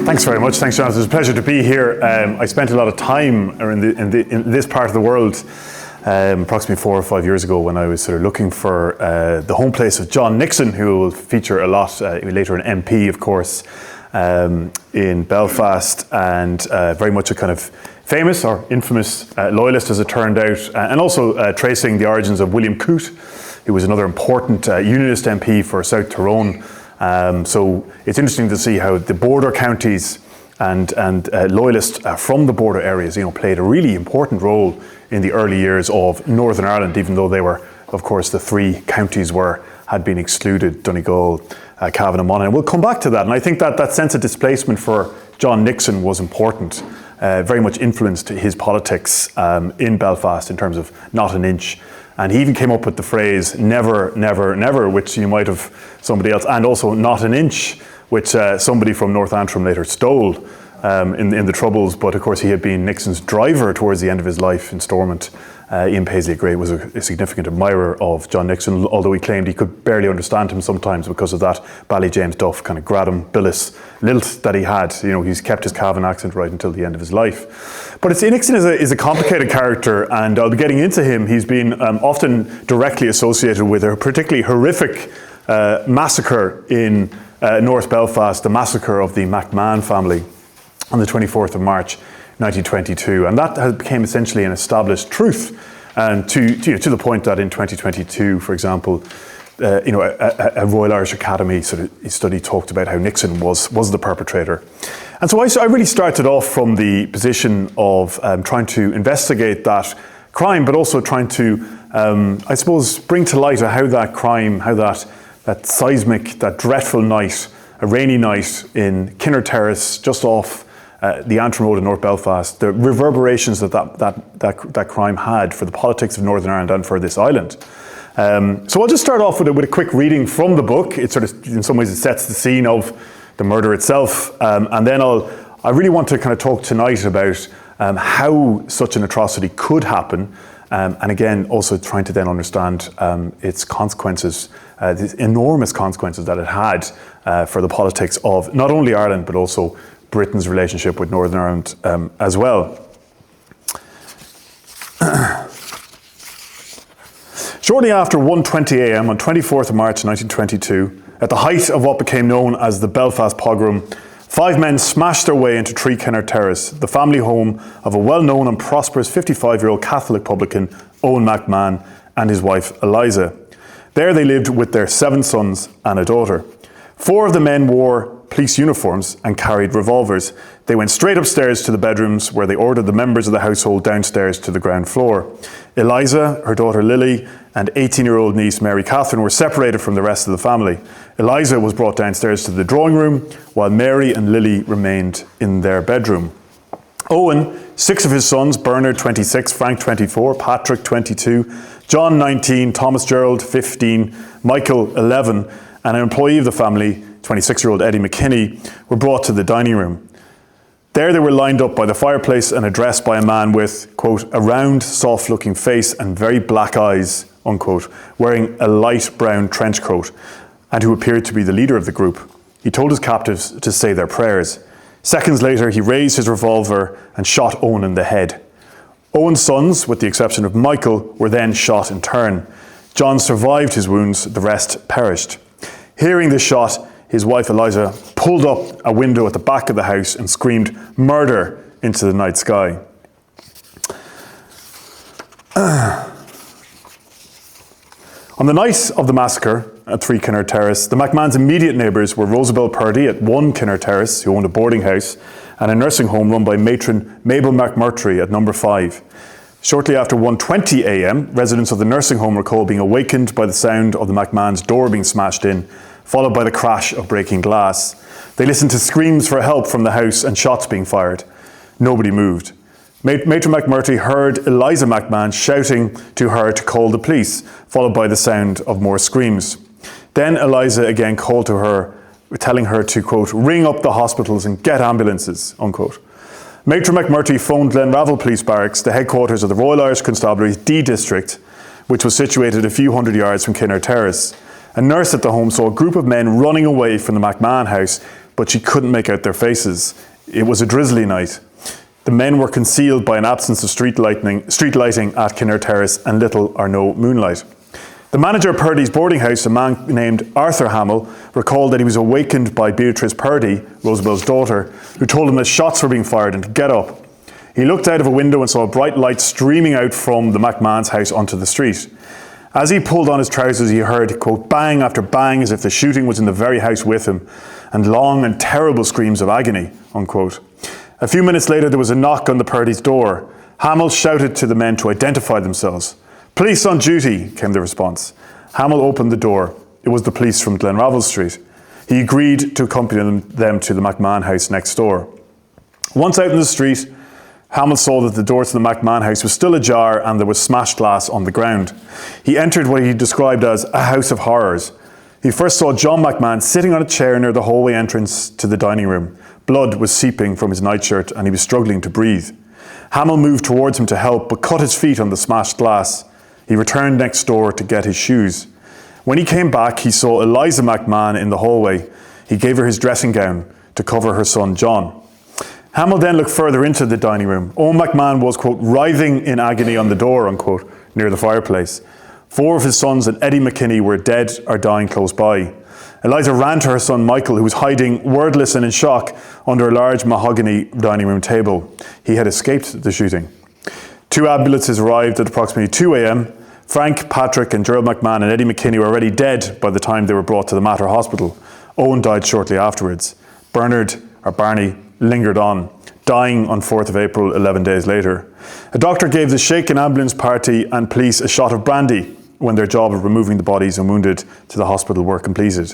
Thanks very much. Thanks, Jonathan. It's a pleasure to be here. I spent a lot of time in this part of the world approximately 4 or 5 years ago when I was sort of looking for the home place of John Nixon, who will feature a lot later, an MP, of course, in Belfast, and very much a kind of famous or infamous loyalist, as it turned out, and also tracing the origins of William Coote, who was another important Unionist MP for South Tyrone. So it's interesting to see how the border counties and loyalists from the border areas, played a really important role in the early years of Northern Ireland, even though they were, of course, the three counties had been excluded: Donegal, Cavan and Monaghan. We'll come back to that, and I think that sense of displacement for John Nixon was important, very much influenced his politics in Belfast in terms of not an inch. And he even came up with the phrase "never, never, never," which you might have somebody else, and also "not an inch," which somebody from North Antrim later stole in the Troubles. But of course, he had been Nixon's driver towards the end of his life in Stormont. Ian Paisley-Gray was a significant admirer of John Nixon, although he claimed he could barely understand him sometimes because of that Ballyjames-Duff kind of Gradam Billis lilt that he had. He's kept his Cavan accent right until the end of his life. But Nixon is a complicated character, and I'll be getting into him. He's been often directly associated with a particularly horrific massacre in North Belfast, the massacre of the McMahon family on the 24th of March 1922, and that became essentially an established truth, and to the point that in 2022, for example, a Royal Irish Academy sort of study talked about how Nixon was the perpetrator. And so I really started off from the position of trying to investigate that crime, but also trying to, I suppose, bring to light how that crime, how that seismic, that dreadful night, a rainy night in Kinner Terrace, just off the Antrim Road in North Belfast, the reverberations that crime had for the politics of Northern Ireland and for this island. So I'll just start off with a quick reading from the book. It sort of, in some ways, it sets the scene of the murder itself, and then I really want to kind of talk tonight about how such an atrocity could happen, and again, also trying to then understand its consequences, the enormous consequences that it had for the politics of not only Ireland but also Britain's relationship with Northern Ireland as well. Shortly after 1:20 a.m. on 24th of March 1922, at the height of what became known as the Belfast pogrom, 5 men smashed their way into Three Kinner Terrace, the family home of a well-known and prosperous 55-year-old Catholic publican, Owen McMahon, and his wife, Eliza. There they lived with their 7 sons and a daughter. 4 of the men wore police uniforms and carried revolvers. They went straight upstairs to the bedrooms, where they ordered the members of the household downstairs to the ground floor. Eliza, her daughter Lily, and 18-year-old niece Mary Catherine were separated from the rest of the family. Eliza was brought downstairs to the drawing room, while Mary and Lily remained in their bedroom. Owen, 6 of his sons, Bernard 26, Frank 24, Patrick 22, John 19, Thomas Gerald 15, Michael 11, and an employee of the family, 26-year-old Eddie McKinney, were brought to the dining room. There they were lined up by the fireplace and addressed by a man with, quote, a round, soft-looking face and very black eyes, unquote, wearing a light brown trench coat, and who appeared to be the leader of the group. He told his captives to say their prayers. Seconds later, he raised his revolver and shot Owen in the head. Owen's sons, with the exception of Michael, were then shot in turn. John survived his wounds, the rest perished. Hearing the shot, his wife Eliza pulled up a window at the back of the house and screamed "murder" into the night sky. On the night of the massacre at Three Kinner Terrace, the McMahon's immediate neighbours were Rosabel Purdy at 1 Kinner Terrace, who owned a boarding house, and a nursing home run by matron Mabel McMurtry at number 5. Shortly after 1:20 a.m, residents of the nursing home recall being awakened by the sound of the McMahon's door being smashed in, followed by the crash of breaking glass. They listened to screams for help from the house and shots being fired. Nobody moved. Matron McMurtry heard Eliza McMahon shouting to her to call the police, followed by the sound of more screams. Then Eliza again called to her, telling her to, quote, ring up the hospitals and get ambulances, unquote. Matron McMurtry phoned Glenravel Police Barracks, the headquarters of the Royal Irish Constabulary's D District, which was situated a few hundred yards from Kinner Terrace. A nurse at the home saw a group of men running away from the McMahon house, but she couldn't make out their faces. It was a drizzly night. The men were concealed by an absence of street lighting at Kinnaird Terrace and little or no moonlight. The manager of Purdy's boarding house, a man named Arthur Hamill, recalled that he was awakened by Beatrice Purdy, Roosevelt daughter, who told him that shots were being fired and to get up. He looked out of a window and saw a bright light streaming out from the McMahon's house onto the street. As he pulled on his trousers, he heard, quote, bang after bang as if the shooting was in the very house with him, and long and terrible screams of agony, unquote. A few minutes later, there was a knock on the Purdy's door. Hamill shouted to the men to identify themselves. Police on duty, came the response. Hamill opened the door. It was the police from Glenravel Street. He agreed to accompany them to the McMahon house next door. Once out in the street, Hamill saw that the door to the McMahon house was still ajar and there was smashed glass on the ground. He entered what he described as a house of horrors. He first saw John McMahon sitting on a chair near the hallway entrance to the dining room. Blood was seeping from his nightshirt and he was struggling to breathe. Hamill moved towards him to help, but cut his feet on the smashed glass. He returned next door to get his shoes. When he came back, he saw Eliza McMahon in the hallway. He gave her his dressing gown to cover her son, John. Hamill then looked further into the dining room. Owen McMahon was, quote, writhing in agony on the door, unquote, near the fireplace. 4 of his sons and Eddie McKinney were dead or dying close by. Eliza ran to her son Michael, who was hiding, wordless and in shock, under a large mahogany dining room table. He had escaped the shooting. 2 ambulances arrived at approximately 2 a.m. Frank, Patrick and Gerald McMahon and Eddie McKinney were already dead by the time they were brought to the Mater Hospital. Owen died shortly afterwards. Barney lingered on, dying on 4th of April, 11 days later. A doctor gave the shaken ambulance party and police a shot of brandy when their job of removing the bodies and wounded to the hospital were completed.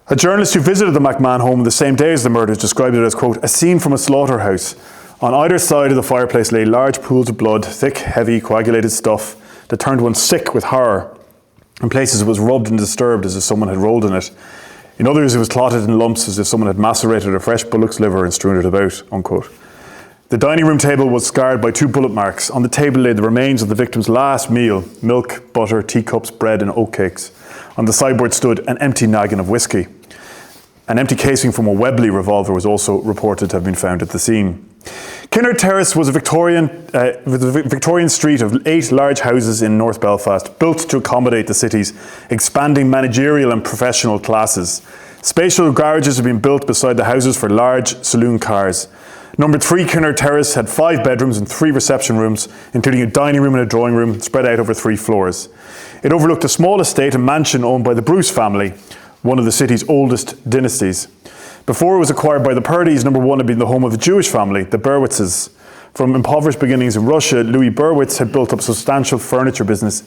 A journalist who visited the McMahon home the same day as the murders described it as, quote, a scene from a slaughterhouse. On either side of the fireplace lay large pools of blood, thick, heavy, coagulated stuff that turned one sick with horror. In places it was rubbed and disturbed as if someone had rolled in it. In others it was clotted in lumps as if someone had macerated a fresh bullock's liver and strewn it about, unquote. The dining room table was scarred by 2 bullet marks. On the table lay the remains of the victim's last meal: milk, butter, teacups, bread and oatcakes. On the sideboard stood an empty naggin of whiskey. An empty casing from a Webley revolver was also reported to have been found at the scene. Kinnaird Terrace was a Victorian street of 8 large houses in North Belfast, built to accommodate the city's expanding managerial and professional classes. Spatial garages had been built beside the houses for large saloon cars. Number 3 Kinnaird Terrace had 5 bedrooms and 3 reception rooms, including a dining room and a drawing room spread out over 3 floors. It overlooked a small estate and mansion owned by the Bruce family, one of the city's oldest dynasties. Before it was acquired by the Purdys, Number 1 had been the home of a Jewish family, the Berwitzes. From impoverished beginnings in Russia, Louis Berwitz had built up a substantial furniture business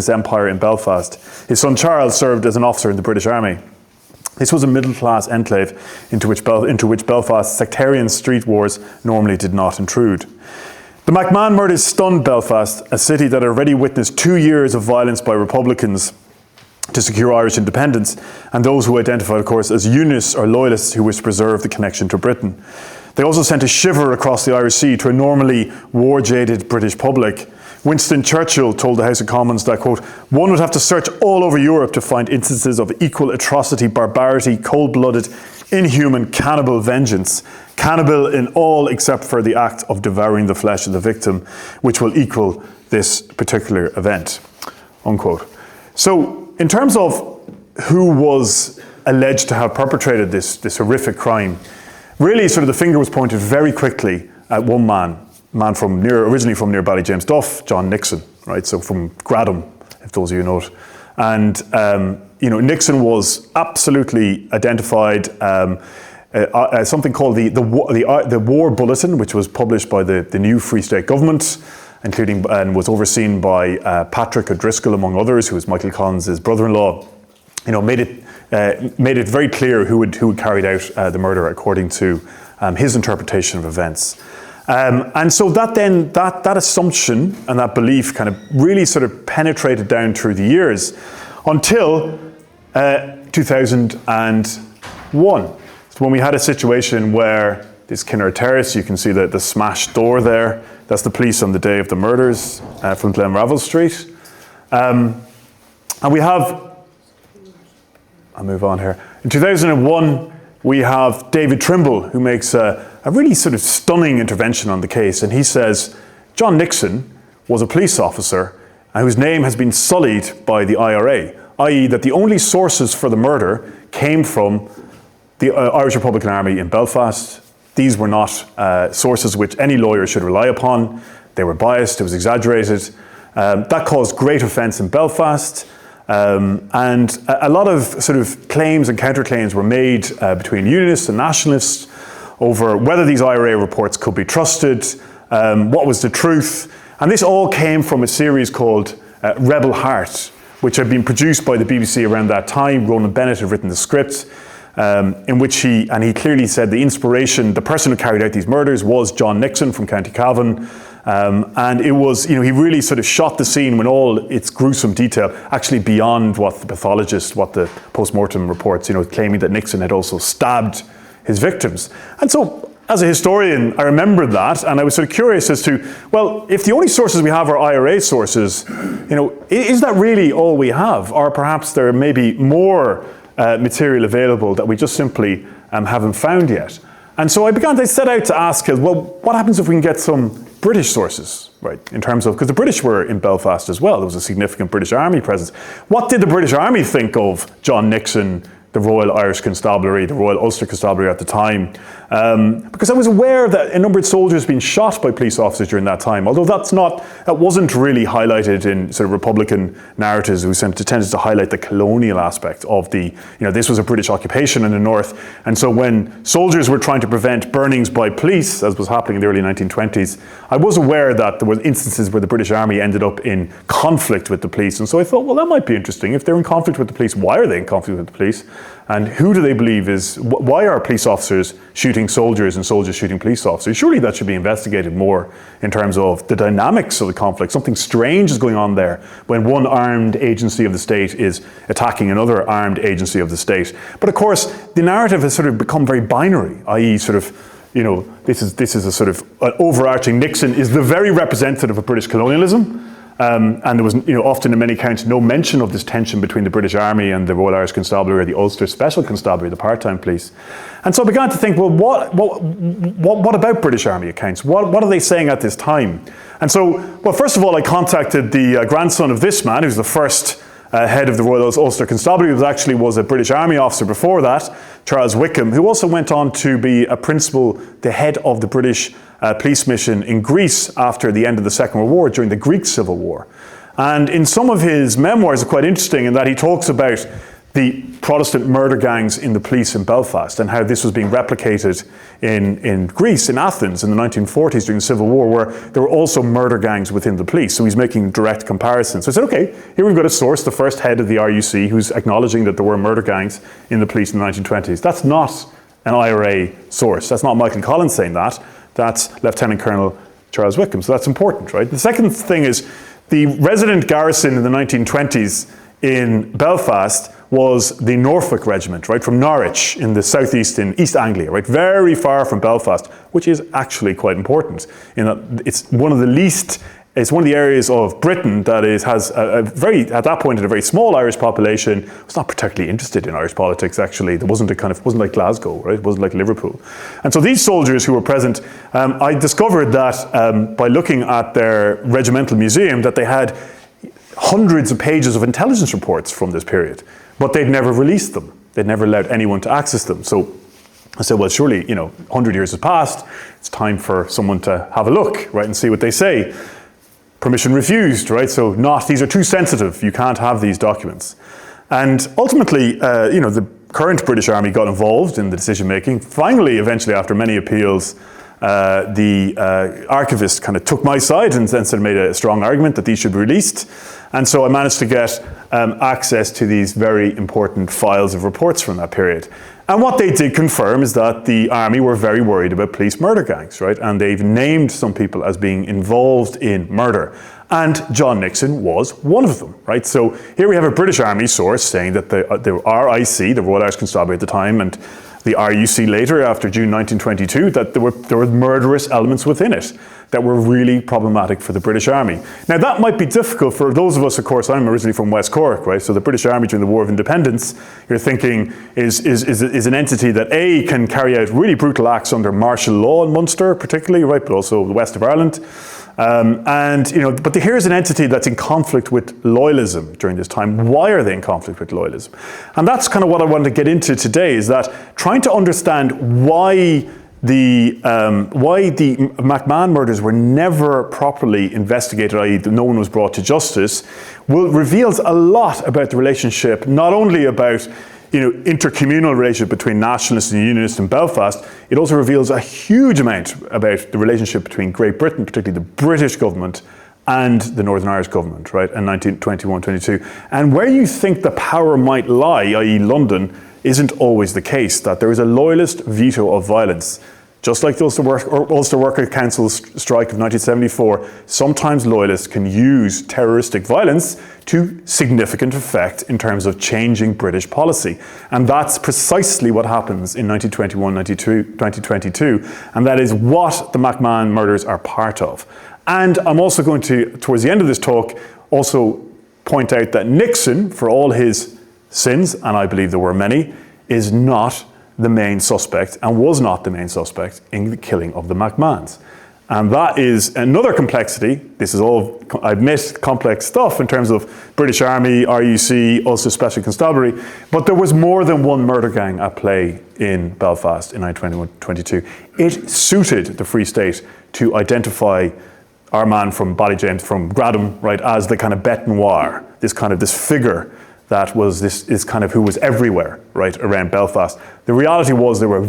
empire in Belfast. His son Charles served as an officer in the British Army. This was a middle-class enclave into which Belfast's sectarian street wars normally did not intrude. The McMahon murders stunned Belfast, a city that had already witnessed 2 years of violence by Republicans to secure Irish independence, and those who identified, of course, as Unionists or Loyalists who wished to preserve the connection to Britain. They also sent a shiver across the Irish Sea to a normally war-jaded British public. Winston Churchill told the House of Commons that, quote, one would have to search all over Europe to find instances of equal atrocity, barbarity, cold-blooded, inhuman, cannibal vengeance, cannibal in all except for the act of devouring the flesh of the victim, which will equal this particular event, unquote. So, in terms of who was alleged to have perpetrated this horrific crime, really sort of the finger was pointed very quickly at one man originally from near Ballyjames-Duff, John Nixon, right? So from Gradham, if those of you know it. And, Nixon was absolutely identified, something called the War Bulletin, which was published by the new Free State government, including and was overseen by Patrick O'Driscoll, among others, who was Michael Collins' brother-in-law. Made it very clear who had carried out the murder according to his interpretation of events. And so that assumption and that belief kind of really sort of penetrated down through the years until 2001. So when we had a situation where this Kinnaird Terrace, you can see the smashed door there. That's the police on the day of the murders from Glenravel Street. And we have I'll move on here. In 2001, we have David Trimble, who makes a really sort of stunning intervention on the case. And he says, John Nixon was a police officer whose name has been sullied by the IRA, i.e. that the only sources for the murder came from the Irish Republican Army in Belfast. These were not sources which any lawyer should rely upon. They were biased, it was exaggerated. That caused great offence in Belfast. And a lot of sort of claims and counterclaims were made between unionists and nationalists over whether these IRA reports could be trusted, what was the truth. And this all came from a series called Rebel Heart, which had been produced by the BBC around that time. Ronan Bennett had written the script, in which he clearly said the inspiration, the person who carried out these murders was John Nixon from County Cavan. And it was, he really sort of shot the scene in all its gruesome detail, actually beyond what the pathologist, what the post-mortem reports, claiming that Nixon had also stabbed his victims. And so, as a historian, I remembered that, and I was sort of curious as to, well, if the only sources we have are IRA sources, is that really all we have? Or perhaps there may be more material available that we just simply haven't found yet. And so I began to set out to ask, well, what happens if we can get some British sources, right, in terms of, because the British were in Belfast as well, there was a significant British Army presence. What did the British Army think of John Nixon, the Royal Irish Constabulary, the Royal Ulster Constabulary at the time? Because I was aware that a number of soldiers had been shot by police officers during that time, although that wasn't really highlighted in sort of Republican narratives who tended to highlight the colonial aspect of this was a British occupation in the north. And so when soldiers were trying to prevent burnings by police, as was happening in the early 1920s, I was aware that there were instances where the British Army ended up in conflict with the police. And so I thought, well, that might be interesting. If they're in conflict with the police, why are they in conflict with the police? And who do they believe why are police officers shooting soldiers and soldiers shooting police officers? Surely that should be investigated more in terms of the dynamics of the conflict. Something strange is going on there when one armed agency of the state is attacking another armed agency of the state. But of course, the narrative has sort of become very binary, i.e. sort of, this is a sort of an overarching Nixon is the very representative of British colonialism. And there was, often in many accounts, no mention of this tension between the British Army and the Royal Irish Constabulary or the Ulster Special Constabulary, the part-time police. And so I began to think, well, what about British Army accounts? What are they saying at this time? And so, well, first of all, I contacted the grandson of this man, who's the first head of the Royal Ulster Constabulary, who was a British Army officer before that, Charles Wickham, who also went on to be a principal, the head of the British police mission in Greece after the end of the Second World War, during the Greek Civil War. And in some of his memoirs are quite interesting in that he talks about the Protestant murder gangs in the police in Belfast and how this was being replicated in Greece, in Athens, in the 1940s during the Civil War, where there were also murder gangs within the police. So he's making direct comparisons. So I said, okay, here we've got a source, the first head of the RUC, who's acknowledging that there were murder gangs in the police in the 1920s. That's not an IRA source. That's not Michael Collins saying that. That's Lieutenant Colonel Charles Wickham. So that's important, right? The second thing is the resident garrison in the 1920s in Belfast was the Norfolk Regiment, right, from Norwich in the southeast in East Anglia, right, very far from Belfast, which is actually quite important in that it's one of the areas of Britain that has at that point, a very small Irish population. It was not particularly interested in Irish politics, actually. It wasn't like Glasgow, right? It wasn't like Liverpool. And so these soldiers who were present, I discovered that by looking at their regimental museum, that they had hundreds of pages of intelligence reports from this period, but they'd never released them. They'd never allowed anyone to access them. So I said, well, surely, 100 years has passed. It's time for someone to have a look, right, and see what they say. Permission refused, right? So these are too sensitive. You can't have these documents. And ultimately, the current British Army got involved in the decision making. Finally, eventually, after many appeals, the archivist kind of took my side and then made a strong argument that these should be released. And so I managed to get access to these very important files of reports from that period. And what they did confirm is that the army were very worried about police murder gangs, right? And they've named some people as being involved in murder. And John Nixon was one of them, right? So here we have a British Army source saying that the RIC, the Royal Irish Constabulary at the time, and the RUC later, after June 1922, that there were murderous elements within it. that were really problematic for the British Army. Now that might be difficult for those of us, of course, I'm originally from West Cork, right? So the British Army during the War of Independence, you're thinking is an entity that A, can carry out really brutal acts under martial law in Munster particularly, right? But also the west of Ireland. But here's an entity that's in conflict with loyalism during this time. Why are they in conflict with loyalism? And that's kind of what I wanted to get into today, is that trying to understand why the McMahon murders were never properly investigated, i.e. no one was brought to justice, reveals a lot about the relationship, not only about intercommunal relationship between nationalists and unionists in Belfast. It also reveals a huge amount about the relationship between Great Britain, particularly the British government, and the Northern Irish government, right, in 1921-22. And where you think the power might lie, i.e. London, isn't always the case, that there is a loyalist veto of violence. Just like the Ulster Worker Council's strike of 1974, sometimes loyalists can use terroristic violence to significant effect in terms of changing British policy. And that's precisely what happens in 2022, and that is what the McMahon murders are part of. And I'm also going to, towards the end of this talk, also point out that Nixon, for all his sins, and I believe there were many, is not the main suspect and was not the main suspect in the killing of the McMahons. And that is another complexity. This is all, I admit, complex stuff in terms of British Army, RUC, Ulster Special Constabulary, but there was more than one murder gang at play in Belfast in 1921-22. It suited the Free State to identify our man from Ballyjames, from Gradham, right, as the kind of bête noire, this figure that was this kind of who was everywhere, right, around Belfast. The reality was there were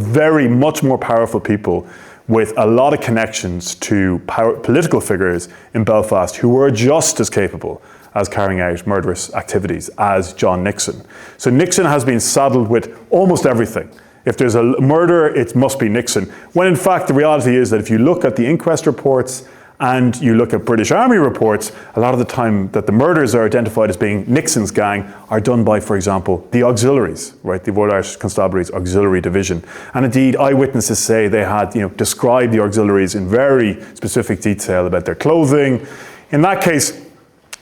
much more powerful people with a lot of connections to political figures in Belfast who were just as capable as carrying out murderous activities as John Nixon. So Nixon has been saddled with almost everything. If there's a murder, it must be Nixon. When in fact the reality is that if you look at the inquest reports and you look at British Army reports, a lot of the time that the murders are identified as being Nixon's gang are done by, for example, the auxiliaries, right? The Royal Irish Constabulary's auxiliary division. And indeed, eyewitnesses say they had, described the auxiliaries in very specific detail about their clothing. In that case,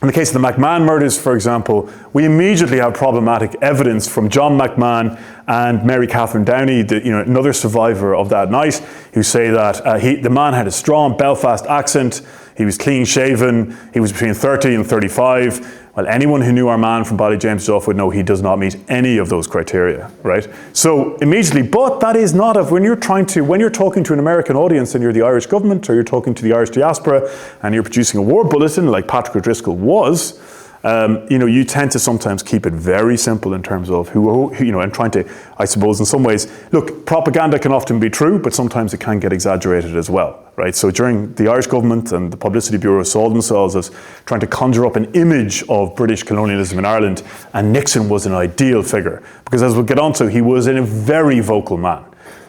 in the case of the McMahon murders, for example, we immediately have problematic evidence from John McMahon and Mary Catherine Downey, another survivor of that night, who say that the man had a strong Belfast accent, he was clean shaven, he was between 30 and 35. Well, anyone who knew our man from Ballyjames Duff would know he does not meet any of those criteria, right? So immediately, but that is not when you're talking to an American audience and you're the Irish government or you're talking to the Irish diaspora and you're producing a war bulletin like Patrick O'Driscoll was, you tend to sometimes keep it very simple in terms of who and trying to, I suppose, in some ways, look, propaganda can often be true, but sometimes it can get exaggerated as well, right? So during the Irish government and the Publicity Bureau saw themselves as trying to conjure up an image of British colonialism in Ireland, and Nixon was an ideal figure, because as we'll get on to, he was a very vocal man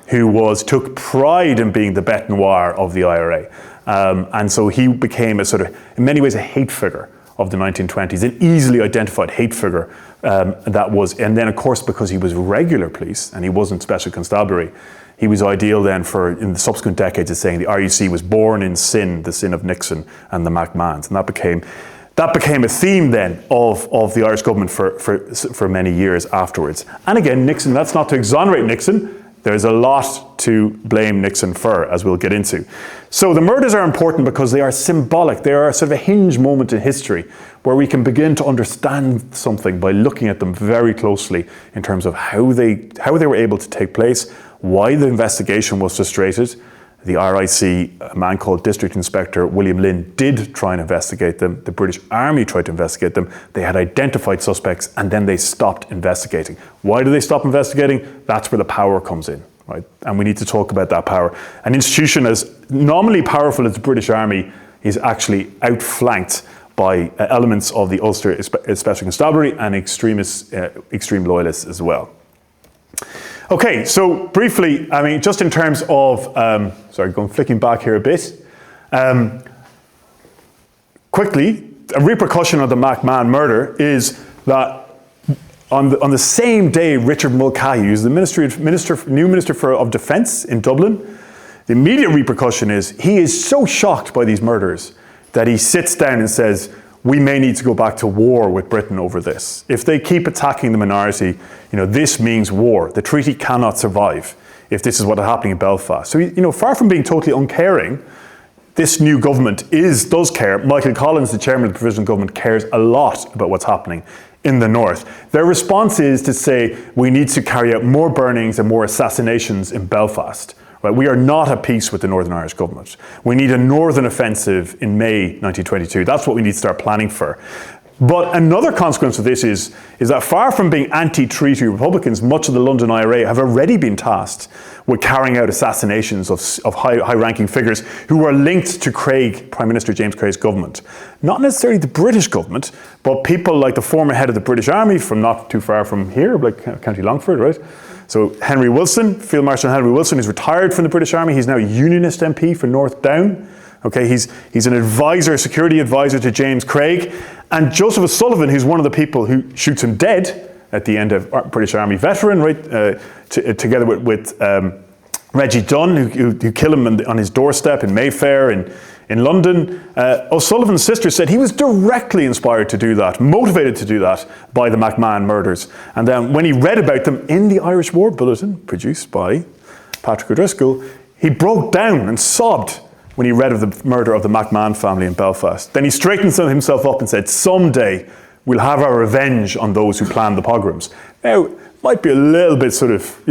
who took pride in being the bête noire of the IRA. And so he became a sort of, in many ways, a hate figure of the 1920s, an easily identified hate figure and then of course because he was regular police and he wasn't special constabulary, he was ideal then for, in the subsequent decades, as saying the RUC was born in sin, the sin of Nixon and the McMahons, and that became a theme then of the Irish government for many years afterwards. And again, Nixon, that's not to exonerate Nixon, there's a lot to blame Nixon for, as we'll get into. So the murders are important because they are symbolic. They are sort of a hinge moment in history where we can begin to understand something by looking at them very closely in terms of how they were able to take place, why the investigation was frustrated. The RIC, a man called District Inspector William Lynn, did try and investigate them. The British Army tried to investigate them. They had identified suspects and then they stopped investigating. Why do they stop investigating? That's where the power comes in, right? And we need to talk about that power. An institution as nominally powerful as the British Army is actually outflanked by elements of the Ulster Special Constabulary and extreme loyalists as well. Okay, so briefly, I mean, just in terms of, flicking back here a bit. Quickly, a repercussion of the McMahon murder is that on the same day, Richard Mulcahy, who's the new Minister of Defence in Dublin, The immediate repercussion is he is so shocked by these murders that he sits down and says, we may need to go back to war with Britain over this. If they keep attacking the minority, this means war. The treaty cannot survive if this is what is happening in Belfast. So, far from being totally uncaring, this new government does care. Michael Collins, the chairman of the provisional government, cares a lot about what's happening in the north. Their response is to say we need to carry out more burnings and more assassinations in Belfast. Right? We are not at peace with the Northern Irish government. We need a northern offensive in May 1922. That's what we need to start planning for. But another consequence of this is that far from being anti-treaty Republicans, much of the London IRA have already been tasked with carrying out assassinations of high-ranking figures who were linked to Prime Minister James Craig's government. Not necessarily the British government, but people like the former head of the British Army from not too far from here, like County Longford, right? So Henry Wilson, Field Marshal Henry Wilson, is retired from the British Army. He's now a Unionist MP for North Down. Okay, he's an advisor, security advisor to James Craig. And Joseph O'Sullivan, who's one of the people who shoots him dead at the end of British Army veteran, right, together with Reggie Dunn, who killed him on his doorstep in Mayfair in London. O'Sullivan's sister said he was directly inspired to do that, motivated to do that by the McMahon murders. And then when he read about them in the Irish War Bulletin, produced by Patrick O'Driscoll, he broke down and sobbed when he read of the murder of the McMahon family in Belfast. Then he straightened himself up and said, someday we'll have our revenge on those who planned the pogroms. Now, might be a little bit sort of,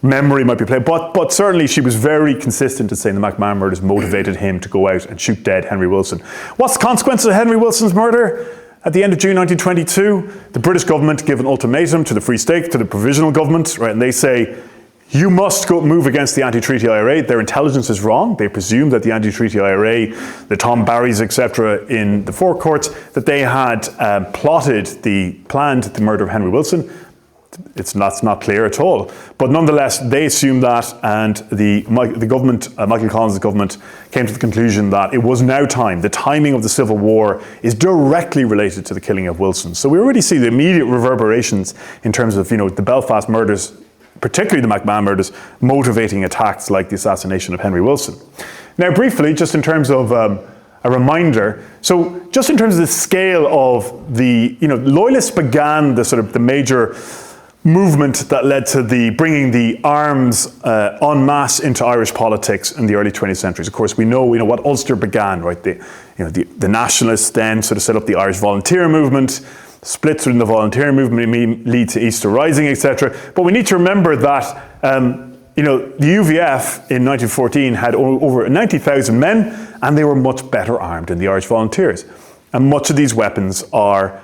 memory might be played, but certainly she was very consistent in saying the McMahon murders motivated him to go out and shoot dead Henry Wilson. What's the consequence of Henry Wilson's murder? At the end of June 1922, the British government give an ultimatum to the Free State, to the provisional government, right, and they say, you must go move against the anti-treaty IRA. Their intelligence is wrong. They presume that the anti-treaty IRA, the Tom Barrys, etc., in the forecourts, that they had planned the murder of Henry Wilson. That's not clear at all. But nonetheless, they assumed that, and the government, Michael Collins' government, came to the conclusion that it was now time. The timing of the Civil War is directly related to the killing of Wilson. So we already see the immediate reverberations in terms of the Belfast murders, particularly the McMahon murders, motivating attacks like the assassination of Henry Wilson. Now, briefly, just in terms of a reminder, so just in terms of the scale of the, Loyalists began the major movement that led to the bringing the arms en masse into Irish politics in the early 20th century. Of course, we know what Ulster began, right? The nationalists then sort of set up the Irish volunteer movement. Splits within the volunteer movement may lead to Easter Rising, etc. But we need to remember that the UVF in 1914 had over 90,000 men, and they were much better armed than the Irish Volunteers. And much of these weapons are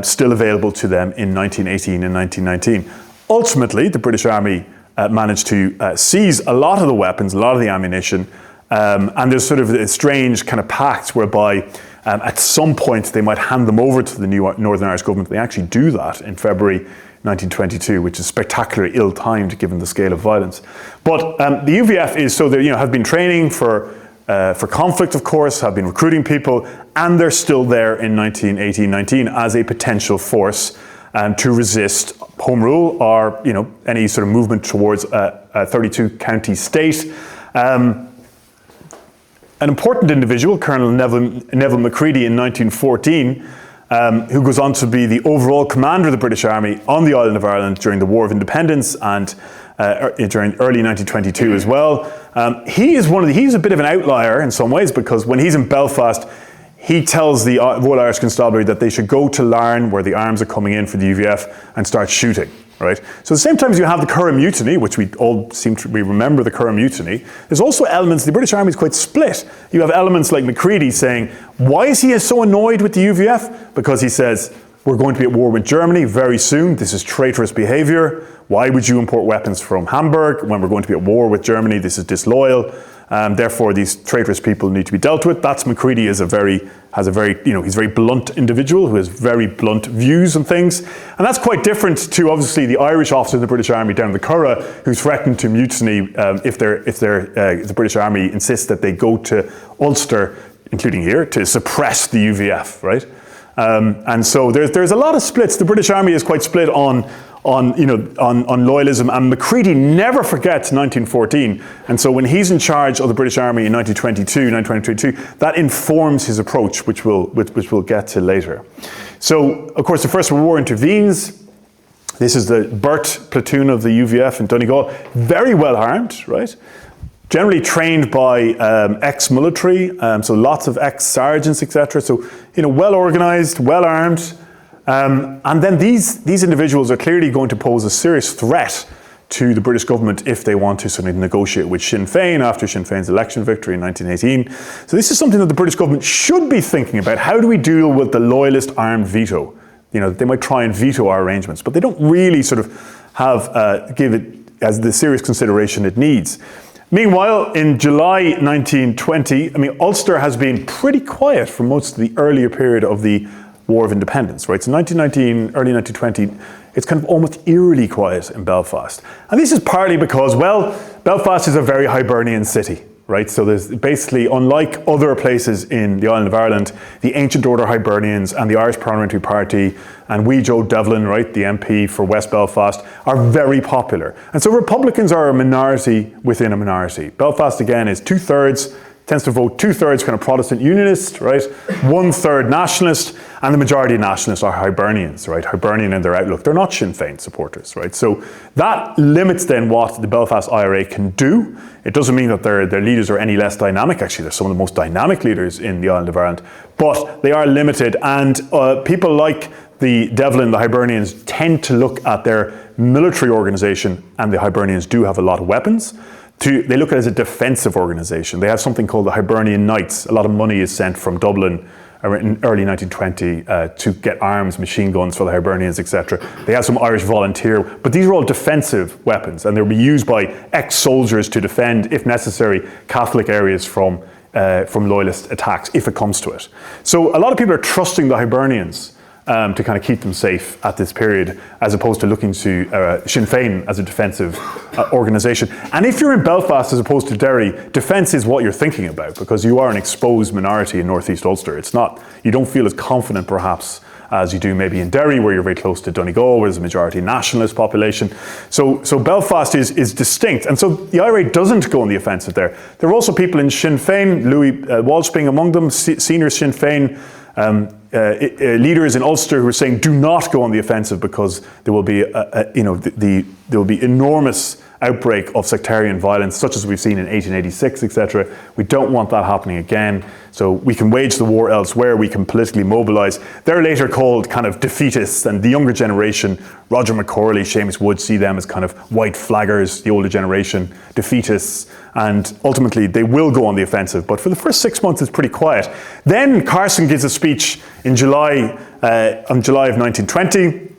still available to them in 1918 and 1919. Ultimately, the British Army managed to seize a lot of the weapons, a lot of the ammunition, and there's sort of a strange kind of pact whereby at some point they might hand them over to the new Northern Irish government. They actually do that in February 1922, which is spectacularly ill-timed given the scale of violence. But the UVF is so they have been training for conflict, of course, have been recruiting people, and they're still there in 1918-19 as a potential force to resist Home Rule or any sort of movement towards a 32-county state. An important individual, Colonel Neville Macready in 1914, who goes on to be the overall commander of the British Army on the island of Ireland during the War of Independence and during early 1922 as well. He's a bit of an outlier in some ways because when he's in Belfast, he tells the Royal Irish Constabulary that they should go to Larne, where the arms are coming in for the UVF, and start shooting. Right? So at the same time as you have the Curragh Mutiny, which we remember the Curragh Mutiny, there's also elements, the British Army is quite split. You have elements like Macready saying, why is he so annoyed with the UVF? Because he says, we're going to be at war with Germany very soon. This is traitorous behaviour. Why would you import weapons from Hamburg when we're going to be at war with Germany? This is disloyal. Therefore, these traitorous people need to be dealt with. That's Macready he's a very blunt individual who has very blunt views on things. And that's quite different to obviously the Irish officer in the British Army down in the Curragh who threatened to mutiny if the British Army insists that they go to Ulster, including here, to suppress the UVF, right? And so there's a lot of splits. The British Army is quite split on loyalism, and Macready never forgets 1914. And so when he's in charge of the British Army in 1922, that informs his approach, which we'll get to later. So, of course, the First World War intervenes. This is the Burke platoon of the UVF in Donegal, very well armed, right? Generally trained by ex-military, so lots of ex-sergeants, etc. So, well organized, well armed. And then these individuals are clearly going to pose a serious threat to the British government if they want to sort of negotiate with Sinn Féin after Sinn Féin's election victory in 1918. So this is something that the British government should be thinking about. How do we deal with the loyalist armed veto? They might try and veto our arrangements, but they don't really sort of give it as the serious consideration it needs. Meanwhile, in July 1920, Ulster has been pretty quiet for most of the earlier period of the War of Independence, right? So 1919, early 1920, it's kind of almost eerily quiet in Belfast. And this is partly because, Belfast is a very Hibernian city, right? So there's basically, unlike other places in the island of Ireland, the Ancient Order Hibernians and the Irish Parliamentary Party and wee Joe Devlin, right, the MP for West Belfast, are very popular. And so Republicans are a minority within a minority. Belfast, again, is tends to vote 2/3 kind of Protestant Unionist, right? 1/3 Nationalist, and the majority of Nationalists are Hibernians, right? Hibernian in their outlook. They're not Sinn Féin supporters, right? So that limits then what the Belfast IRA can do. It doesn't mean that their leaders are any less dynamic. Actually, they're some of the most dynamic leaders in the island of Ireland, but they are limited. And people like the Devlin, the Hibernians, tend to look at their military organisation, and the Hibernians do have a lot of weapons. They look at it as a defensive organisation. They have something called the Hibernian Knights. A lot of money is sent from Dublin in early 1920 to get arms, machine guns for the Hibernians, etc. They have some Irish volunteer, but these are all defensive weapons, and they'll be used by ex-soldiers to defend, if necessary, Catholic areas from loyalist attacks, if it comes to it. So a lot of people are trusting the Hibernians to kind of keep them safe at this period, as opposed to looking to Sinn Féin as a defensive organisation. And if you're in Belfast as opposed to Derry, defence is what you're thinking about, because you are an exposed minority in North East Ulster. You don't feel as confident perhaps as you do maybe in Derry, where you're very close to Donegal, where there's a majority nationalist population. So Belfast is distinct. And so the IRA doesn't go on the offensive there. There are also people in Sinn Féin, Louis Walsh being among them, senior Sinn Féin leaders in Ulster who are saying do not go on the offensive, because there will be there will be enormous outbreak of sectarian violence, such as we've seen in 1886, etc. We don't want that happening again. So we can wage the war elsewhere, we can politically mobilise. They're later called kind of defeatists, and the younger generation, Roger McCorley, Seamus Wood, see them as kind of white flaggers, the older generation, defeatists, and ultimately they will go on the offensive. But for the first 6 months, it's pretty quiet. Then Carson gives a speech in July of 1920.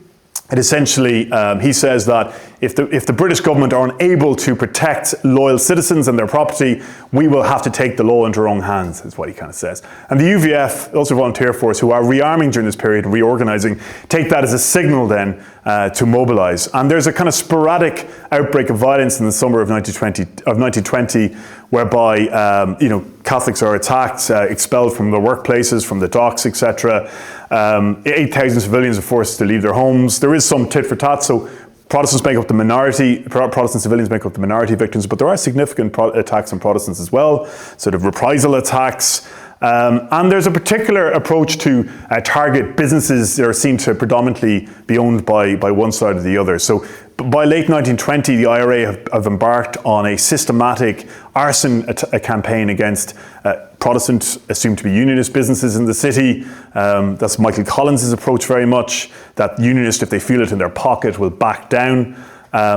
And essentially, he says that if the British government are unable to protect loyal citizens and their property, we will have to take the law into our own hands, is what he kind of says. And the UVF, also Volunteer Force, who are rearming during this period and reorganising, take that as a signal then to mobilise. And there's a kind of sporadic outbreak of violence in the summer of 1920, whereby Catholics are attacked, expelled from their workplaces, from the docks, etc. 8,000 civilians are forced to leave their homes. There is some tit for tat, so Protestant civilians make up the minority victims, but there are significant attacks on Protestants as well, sort of reprisal attacks. And there's a particular approach to target businesses that are seen to predominantly be owned by one side or the other. So by late 1920, the IRA have embarked on a systematic arson campaign against Protestant, assumed to be unionist businesses in the city. That's Michael Collins' approach very much, that unionists, if they feel it in their pocket, will back down.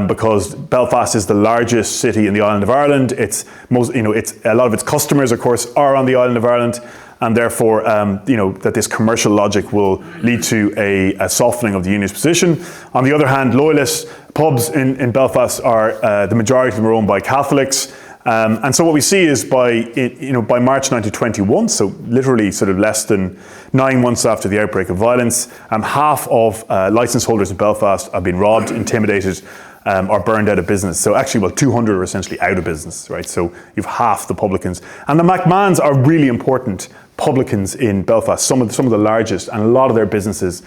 Because Belfast is the largest city in the island of Ireland. It's a lot of its customers, of course, are on the island of Ireland, and therefore, that this commercial logic will lead to a softening of the unionist position. On the other hand, loyalist pubs in Belfast are the majority of them are owned by Catholics. And so what we see is by March 1921, so literally sort of less than 9 months after the outbreak of violence, half of licence holders in Belfast have been robbed, intimidated, are burned out of business. So actually, well, 200 are essentially out of business, right? So you've half the publicans. And the McMahons are really important publicans in Belfast, some of the largest, and a lot of their businesses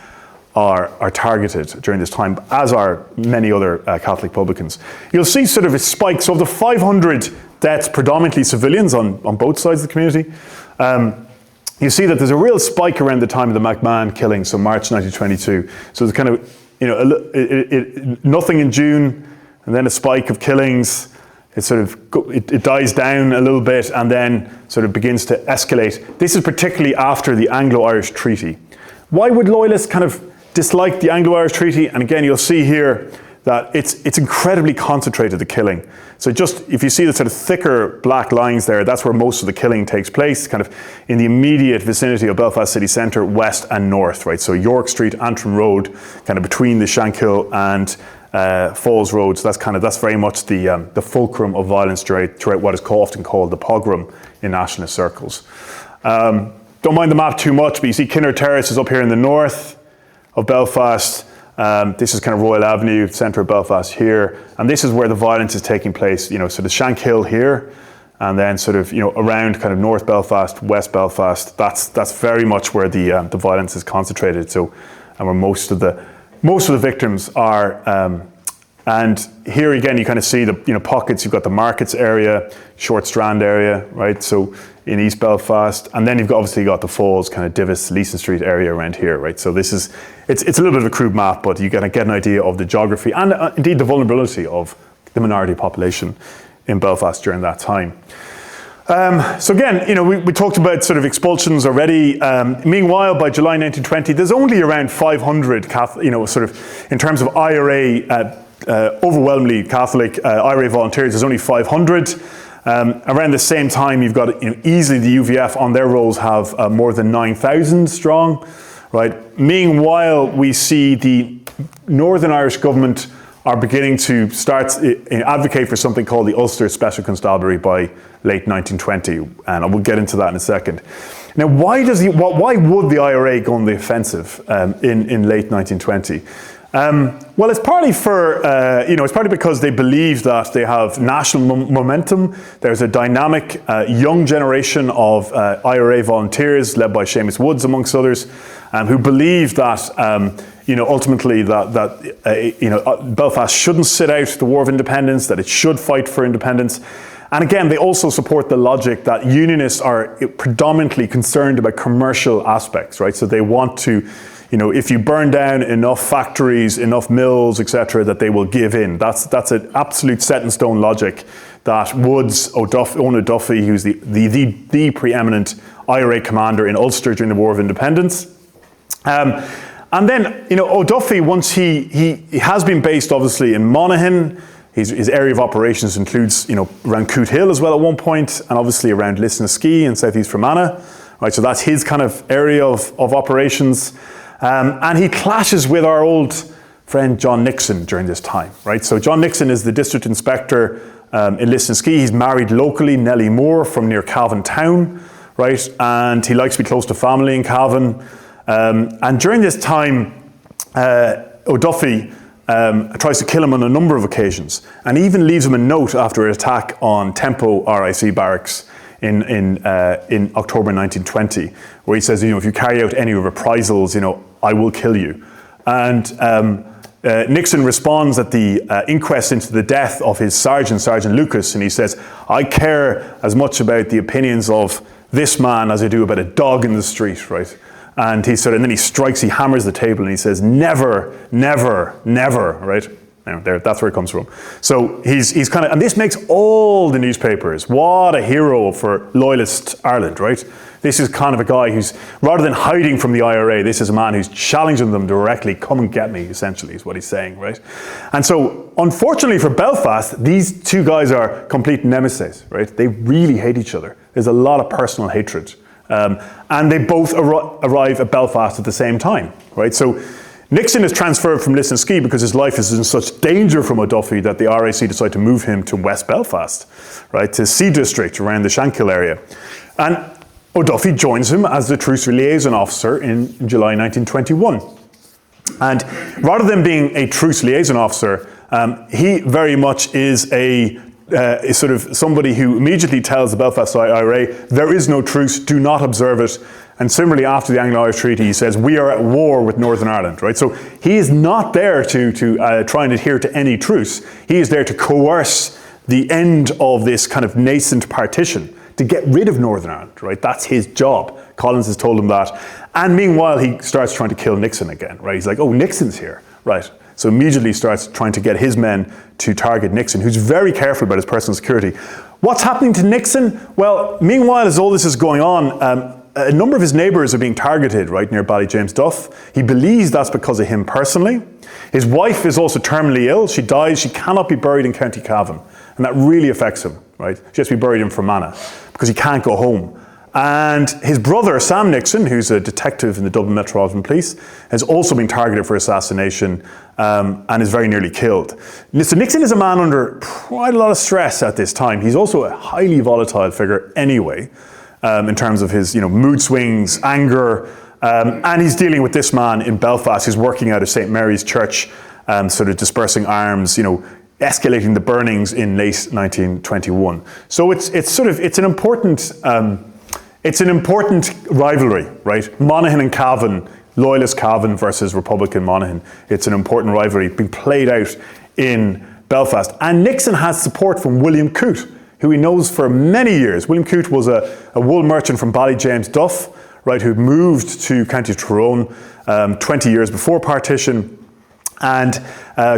are targeted during this time, as are many other Catholic publicans. You'll see sort of a spike. So of the 500 deaths, predominantly civilians on both sides of the community, you see that there's a real spike around the time of the McMahon killing, so March 1922. So there's kind of, nothing in June, and then a spike of killings. It sort of it dies down a little bit and then sort of begins to escalate. This is particularly after the Anglo-Irish Treaty. Why would loyalists kind of dislike the Anglo-Irish Treaty? And again, you'll see here that it's incredibly concentrated, the killing. So just, if you see the sort of thicker black lines there, that's where most of the killing takes place, kind of in the immediate vicinity of Belfast city centre, west and north, right? So York Street, Antrim Road, kind of between the Shankill and Falls Road. So that's very much the fulcrum of violence throughout what is often called the pogrom in nationalist circles. Don't mind the map too much, but you see Kinner Terrace is up here in the north of Belfast. This is kind of Royal Avenue, centre of Belfast here. And this is where the violence is taking place, so the Shankill here, and then sort of, around kind of North Belfast, West Belfast. That's very much where the violence is concentrated. So, and where most of the victims are. And here again, you kind of see the pockets. You've got the Markets area, Short Strand area, right? So in East Belfast, and then you've obviously got the Falls, kind of Divis, Leeson Street area around here, right? So it's a little bit of a crude map, but you get an idea of the geography and indeed the vulnerability of the minority population in Belfast during that time. So again, we talked about sort of expulsions already. Meanwhile, by July 1920, there's only around 500 sort of in terms of IRA. Overwhelmingly Catholic IRA volunteers, there's only 500. Around the same time, you've got easily the UVF on their rolls have more than 9,000 strong, right? Meanwhile, we see the Northern Irish government are beginning to start advocate for something called the Ulster Special Constabulary by late 1920, and I will get into that in a second. Now, why would the IRA go on the offensive in late 1920? Well, it's partly it's partly because they believe that they have national momentum. There's a dynamic young generation of IRA volunteers led by Seamus Woods, amongst others, who believe that ultimately that Belfast shouldn't sit out the War of Independence, that it should fight for independence. And again, they also support the logic that unionists are predominantly concerned about commercial aspects, right? So they want to, if you burn down enough factories, enough mills, etc., that they will give in. That's an absolute set in stone logic that Woods, Owen O'Duffy, who's the preeminent IRA commander in Ulster during the War of Independence. And then, O'Duffy, once he has been based obviously in Monaghan. His area of operations includes, around Coot Hill as well at one point, and obviously around Lisnaskea in southeast Fermanagh. Right, so that's his kind of area of operations. And he clashes with our old friend John Nixon during this time, right? So John Nixon is the district inspector in Lisnaskea. He's married locally, Nellie Moore, from near Cavan Town, right? And he likes to be close to family in Cavan. And during this time, O'Duffy tries to kill him on a number of occasions, and even leaves him a note after an attack on Tempo RIC barracks in October 1920, where he says, if you carry out any reprisals, I will kill you. And Nixon responds at the inquest into the death of his Sergeant Lucas, and he says, I care as much about the opinions of this man as I do about a dog in the street, right? And then he strikes, he hammers the table, and he says, never, never, never, right? That's where it comes from. So he's kind of, and this makes all the newspapers. What a hero for loyalist Ireland, right? This is kind of a guy who's, rather than hiding from the IRA, this is a man who's challenging them directly. Come and get me, essentially, is what he's saying, right? And so, unfortunately for Belfast, these two guys are complete nemesis, right? They really hate each other. There's a lot of personal hatred. And they both arrive at Belfast at the same time, right? So Nixon is transferred from Lisnaskea because his life is in such danger from O'Duffy that the RAC decide to move him to West Belfast, right, to C District around the Shankill area. And O'Duffy joins him as the Truce Liaison Officer in July 1921. And rather than being a Truce Liaison Officer, He very much is is sort of somebody who immediately tells the Belfast IRA, there is no truce, do not observe it. And similarly, after the Anglo-Irish Treaty, he says, we are at war with Northern Ireland, right? So he is not there to try and adhere to any truce. He is there to coerce the end of this kind of nascent partition, to get rid of Northern Ireland, right? That's his job. Collins has told him that. And meanwhile, he starts trying to kill Nixon again, right? He's like, oh, Nixon's here, right? So immediately starts trying to get his men to target Nixon, who's very careful about his personal security. What's happening to Nixon? Well, meanwhile, as all this is going on, a number of his neighbours are being targeted right near Ballyjamesduff. He believes that's because of him personally. His wife is also terminally ill. She dies. She cannot be buried in County Cavan. And that really affects him, right? She has to be buried in Fermanagh because he can't go home. And his brother, Sam Nixon, who's a detective in the Dublin Metropolitan Police, has also been targeted for assassination and is very nearly killed. So Nixon is a man under quite a lot of stress at this time. He's also a highly volatile figure anyway, in terms of his mood swings, anger, and he's dealing with this man in Belfast who's working out of St. Mary's Church, sort of dispersing arms, escalating the burnings in late 1921. So it's an important rivalry, right? Monaghan and Cavan, loyalist Cavan versus Republican Monaghan. It's an important rivalry being played out in Belfast. And Nixon has support from William Coote, who he knows for many years. William Coote was a wool merchant from Ballyjamesduff, right, who moved to County Tyrone 20 years before partition. And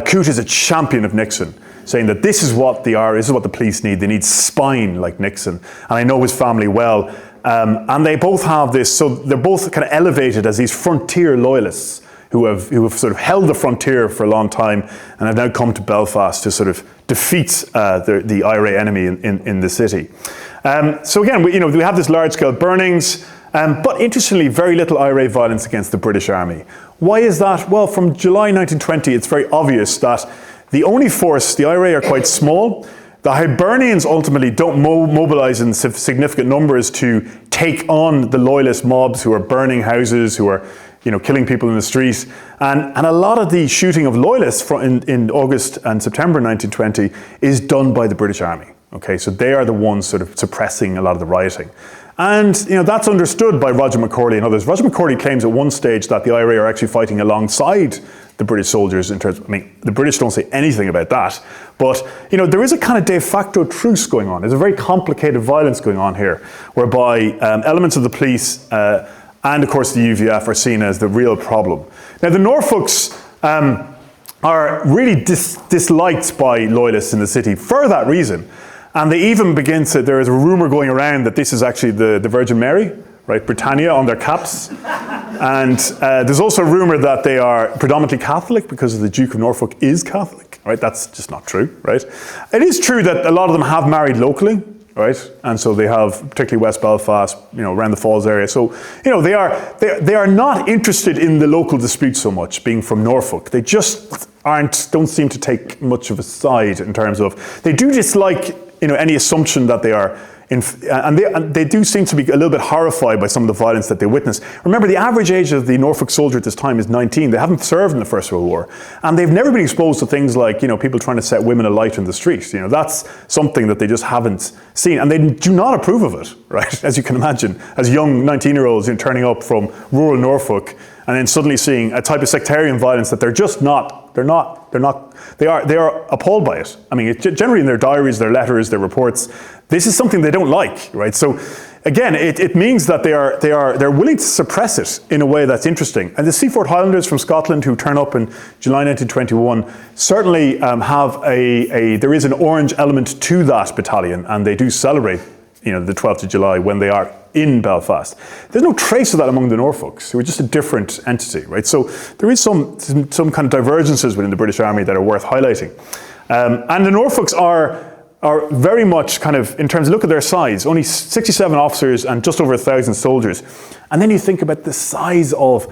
Coote is a champion of Nixon, saying that this is what the police need. They need spine like Nixon. And I know his family well. And they both have this, so they're both kind of elevated as these frontier loyalists who have sort of held the frontier for a long time and have now come to Belfast to sort of defeat the IRA enemy in the city. So again, we have this large-scale burnings, but interestingly, very little IRA violence against the British Army. Why is that? Well, from July 1920, it's very obvious that the only force, the IRA are quite small. The Hibernians ultimately don't mobilise in significant numbers to take on the loyalist mobs who are burning houses, who are killing people in the street. And a lot of the shooting of loyalists in August and September 1920 is done by the British Army. Okay, so they are the ones sort of suppressing a lot of the rioting. And that's understood by Roger McCorley and others. Roger McCorley claims at one stage that the IRA are actually fighting alongside the British soldiers in terms of, the British don't say anything about that, but there is a kind of de facto truce going on. There's a very complicated violence going on here, whereby elements of the police and of course the UVF are seen as the real problem. Now the Norfolks are really disliked by loyalists in the city for that reason. And they even there is a rumour going around that this is actually the Virgin Mary, right, Britannia on their caps. And there's also a rumour that they are predominantly Catholic because the Duke of Norfolk is Catholic, right? That's just not true, right? It is true that a lot of them have married locally, right? And so they have, particularly West Belfast, around the Falls area. So, they are not interested in the local dispute so much, being from Norfolk. They just don't seem to take much of a side in terms of, they do dislike, any assumption that they are, and they do seem to be a little bit horrified by some of the violence that they witness. Remember, the average age of the Norfolk soldier at this time is 19. They haven't served in the First World War. And they've never been exposed to things like, people trying to set women alight in the street. That's something that they just haven't seen. And they do not approve of it, right? As you can imagine, as young 19-year-olds turning up from rural Norfolk and then suddenly seeing a type of sectarian violence that they're just not, they are appalled by it. Generally in their diaries, their letters, their reports, this is something they don't like, right? So again, it means that they're willing to suppress it in a way that's interesting. And the Seaford Highlanders from Scotland who turn up in July 1921 certainly there is an orange element to that battalion, and they do celebrate, the 12th of July when they are in Belfast. There's no trace of that among the Norfolks, who are just a different entity, right? So there is some kind of divergences within the British Army that are worth highlighting. And the Norfolks are very much kind of, in terms of look at their size, only 67 officers and just over 1,000 soldiers. And then you think about the size of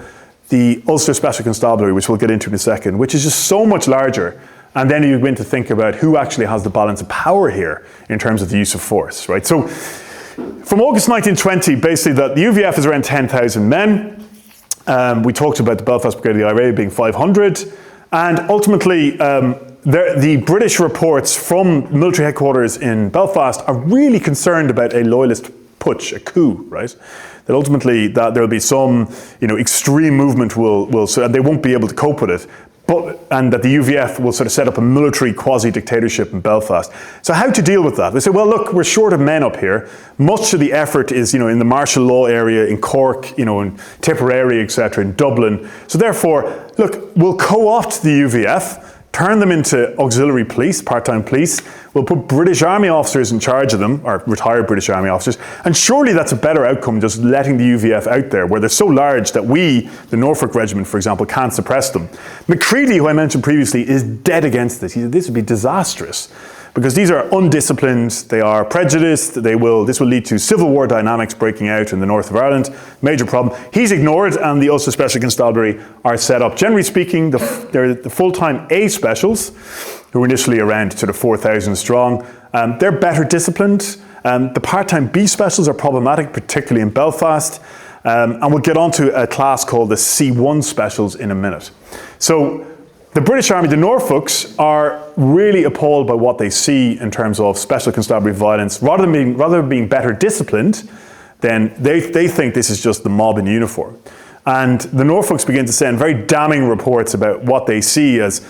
the Ulster Special Constabulary, which we'll get into in a second, which is just so much larger. And then you begin to think about who actually has the balance of power here in terms of the use of force, right? So from August 1920, basically the UVF is around 10,000 men. We talked about the Belfast Brigade of the IRA being 500. And ultimately, the British reports from military headquarters in Belfast are really concerned about a loyalist putsch, a coup, right? That ultimately that there'll be some, extreme movement so they won't be able to cope with it. And that the UVF will sort of set up a military quasi-dictatorship in Belfast. So how to deal with that? They say, well, look, we're short of men up here. Much of the effort is, in the martial law area, in Cork, in Tipperary, etc., in Dublin. So therefore, look, we'll co-opt the UVF, turn them into auxiliary police, part-time police. We'll put British Army officers in charge of them, or retired British Army officers. And surely that's a better outcome, just letting the UVF out there, where they're so large that we, the Norfolk Regiment, for example, can't suppress them. McCready, who I mentioned previously, is dead against this. He said this would be disastrous, because these are undisciplined, they are prejudiced, this will lead to civil war dynamics breaking out in the north of Ireland. Major problem. He's ignored, and the Ulster Special Constabulary are set up. Generally speaking, they're the full-time A specials, who were initially around sort of 4,000 strong. They're better disciplined. The part-time B specials are problematic, particularly in Belfast. And we'll get on to a class called the C1 specials in a minute. So the British Army, the Norfolks, are really appalled by what they see in terms of special constabulary violence. Rather than being better disciplined, then they think this is just the mob in uniform. And the Norfolks begin to send very damning reports about what they see as,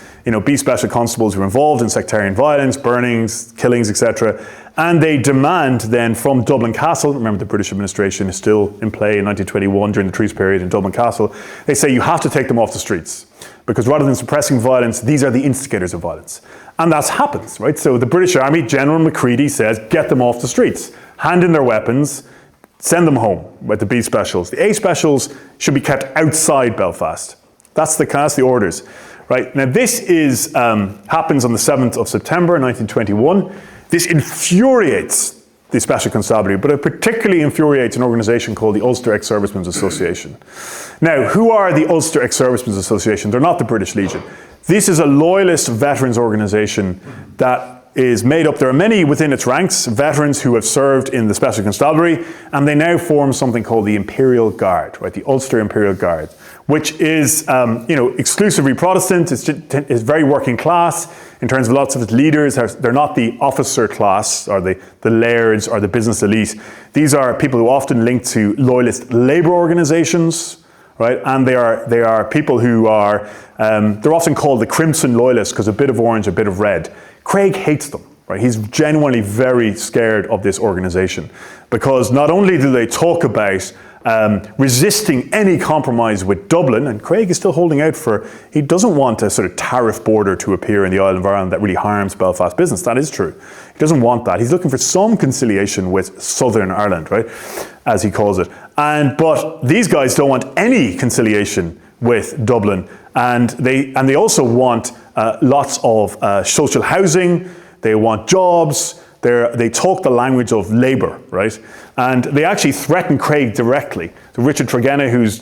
B special constables who are involved in sectarian violence, burnings, killings, etc. And they demand then from Dublin Castle, remember the British administration is still in play in 1921 during the truce period in Dublin Castle, they say you have to take them off the streets. Because rather than suppressing violence, these are the instigators of violence. And that happens, right? So the British Army, General McCready says, get them off the streets, hand in their weapons, send them home with the B specials. The A specials should be kept outside Belfast. That's the orders, right? Now this happens on the 7th of September 1921. This infuriates the Special Constabulary, but it particularly infuriates an organisation called the Ulster Ex-Servicemen's Association. Now, who are the Ulster Ex-Servicemen's Association? They're not the British Legion. This is a loyalist veterans organisation that is made up, there are many within its ranks, veterans who have served in the Special Constabulary, and they now form something called the Imperial Guard, right? The Ulster Imperial Guard, which is, exclusively Protestant. It's very working class in terms of lots of its leaders. They're not the officer class or the lairds or the business elite. These are people who often link to loyalist labour organisations, right? And they are people who are, they're often called the Crimson Loyalists because a bit of orange, a bit of red. Craig hates them, right? He's genuinely very scared of this organisation because not only do they talk about resisting any compromise with Dublin, and Craig is still holding out he doesn't want a sort of tariff border to appear in the island of Ireland that really harms Belfast business. That is true. He doesn't want that. He's looking for some conciliation with Southern Ireland, right, as he calls it. But these guys don't want any conciliation with Dublin, and they also want lots of social housing. They want jobs. They talk the language of labour, right? And they actually threaten Craig directly. So Richard Tregenna, who's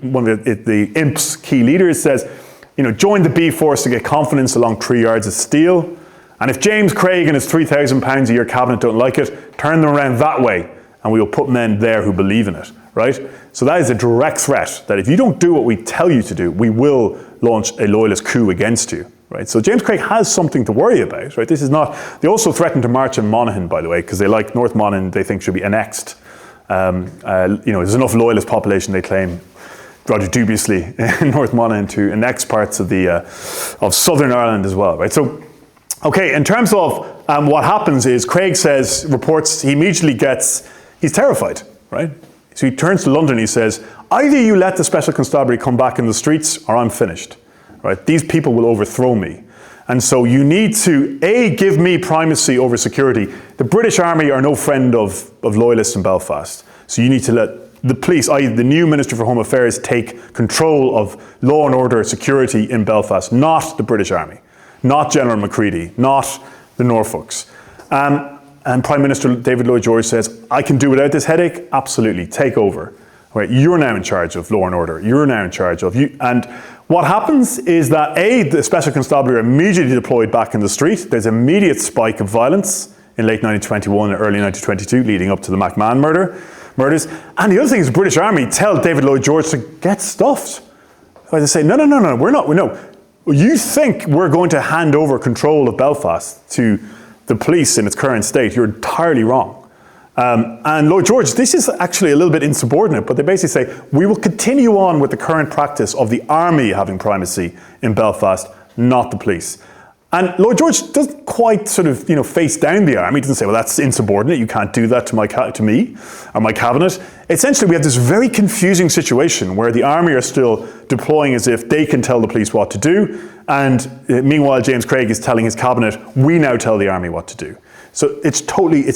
one of the IMP's key leaders, says, join the B force to get confidence along 3 yards of steel. And if James Craig and his £3,000 a year cabinet don't like it, turn them around that way, and we will put men there who believe in it, right? So that is a direct threat that if you don't do what we tell you to do, we will launch a loyalist coup against you. Right, so James Craig has something to worry about, right? This is not. They also threatened to march on Monaghan, by the way, because they like North Monaghan. They think should be annexed. There's enough loyalist population, they claim, rather dubiously, in North Monaghan to annex parts of of Southern Ireland as well, right? So, okay, in terms of what happens is Craig reports he immediately he's terrified, right? So he turns to London. He says, either you let the Special Constabulary come back in the streets, or I'm finished. Right? These people will overthrow me. And so you need to, A, give me primacy over security. The British Army are no friend of loyalists in Belfast. So you need to let the police, i.e. the new Minister for Home Affairs, take control of law and order security in Belfast, not the British Army, not General McCready, not the Norfolks. And Prime Minister David Lloyd George says, I can do without this headache? Absolutely, take over. Right, you're now in charge of law and order. You're now in charge of you. And what happens is that the Special Constabulary are immediately deployed back in the street. There's an immediate spike of violence in late 1921 and early 1922, leading up to the McMahon murders. And the other thing is the British Army tell David Lloyd George to get stuffed. They say, no, we're not. you think we're going to hand over control of Belfast to the police in its current state? You're entirely wrong. And Lloyd George, this is actually a little bit insubordinate, but they basically say, we will continue on with the current practice of the army having primacy in Belfast, not the police. And Lloyd George doesn't quite sort of, face down the army. He doesn't say, well, that's insubordinate. You can't do that to me or my cabinet. Essentially, we have this very confusing situation where the army are still deploying as if they can tell the police what to do. And meanwhile, James Craig is telling his cabinet, we now tell the army what to do. So it's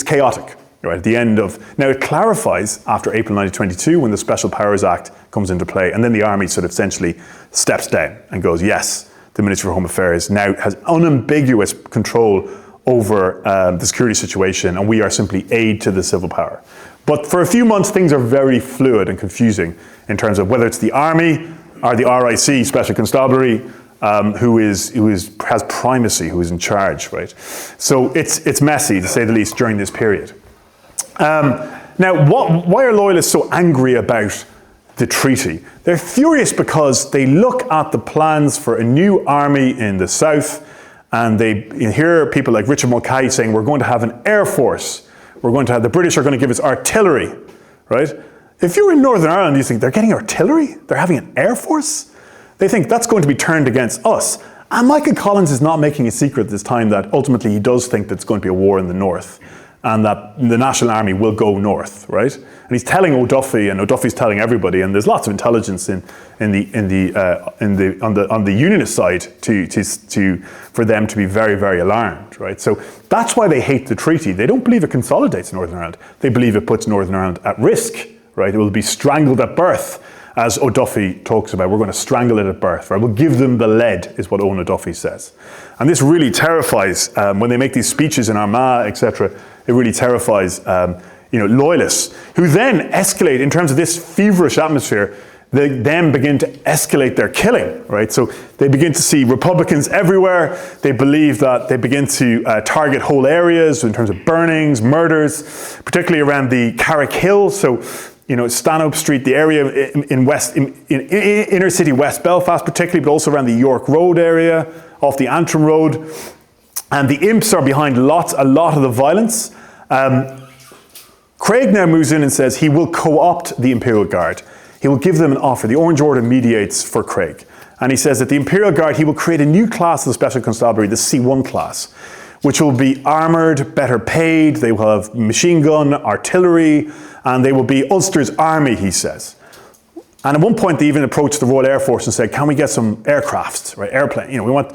chaotic. Right, at the end of, now it clarifies after April 1922 when the Special Powers Act comes into play, and then the army sort of essentially steps down and goes, yes, the Ministry for Home Affairs now has unambiguous control over the security situation, and we are simply aid to the civil power. But for a few months, things are very fluid and confusing in terms of whether it's the army or the RIC, Special Constabulary, who has primacy, who is in charge, right? So it's messy, to say the least, during this period. Now, why are loyalists so angry about the treaty? They're furious because they look at the plans for a new army in the south, and they hear people like Richard Mulcahy saying, we're going to have an air force. The British are going to give us artillery, right? If you're in Northern Ireland, you think they're getting artillery? They're having an air force? They think that's going to be turned against us. And Michael Collins is not making a secret this time that ultimately he does think that it's going to be a war in the north, and that the National Army will go north, right? And he's telling O'Duffy, and O'Duffy's telling everybody, and there's lots of intelligence on the Unionist side for them to be very, very alarmed, right? So that's why they hate the treaty. They don't believe it consolidates Northern Ireland. They believe it puts Northern Ireland at risk, right? It will be strangled at birth, as O'Duffy talks about. We're going to strangle it at birth, right? We'll give them the lead, is what Owen O'Duffy says. And this really terrifies, when they make these speeches in Armagh, etc., it really terrifies loyalists, who then escalate in terms of this feverish atmosphere. They then begin to escalate their killing, right? So they begin to see Republicans everywhere. They believe that they begin to target whole areas in terms of burnings, murders, particularly around the Carrick Hill. So, Stanhope Street, the area in inner city West Belfast particularly, but also around the York Road area, off the Antrim Road. And the imps are behind a lot of the violence. Craig now moves in and says he will co-opt the Imperial Guard. He will give them an offer. The Orange Order mediates for Craig. And he says that the Imperial Guard, he will create a new class of the Special Constabulary, the C1 class, which will be armoured, better paid. They will have machine gun, artillery, and they will be Ulster's army, he says. And at one point, they even approached the Royal Air Force and said, "Can we get some aircrafts, right? Airplane. We want."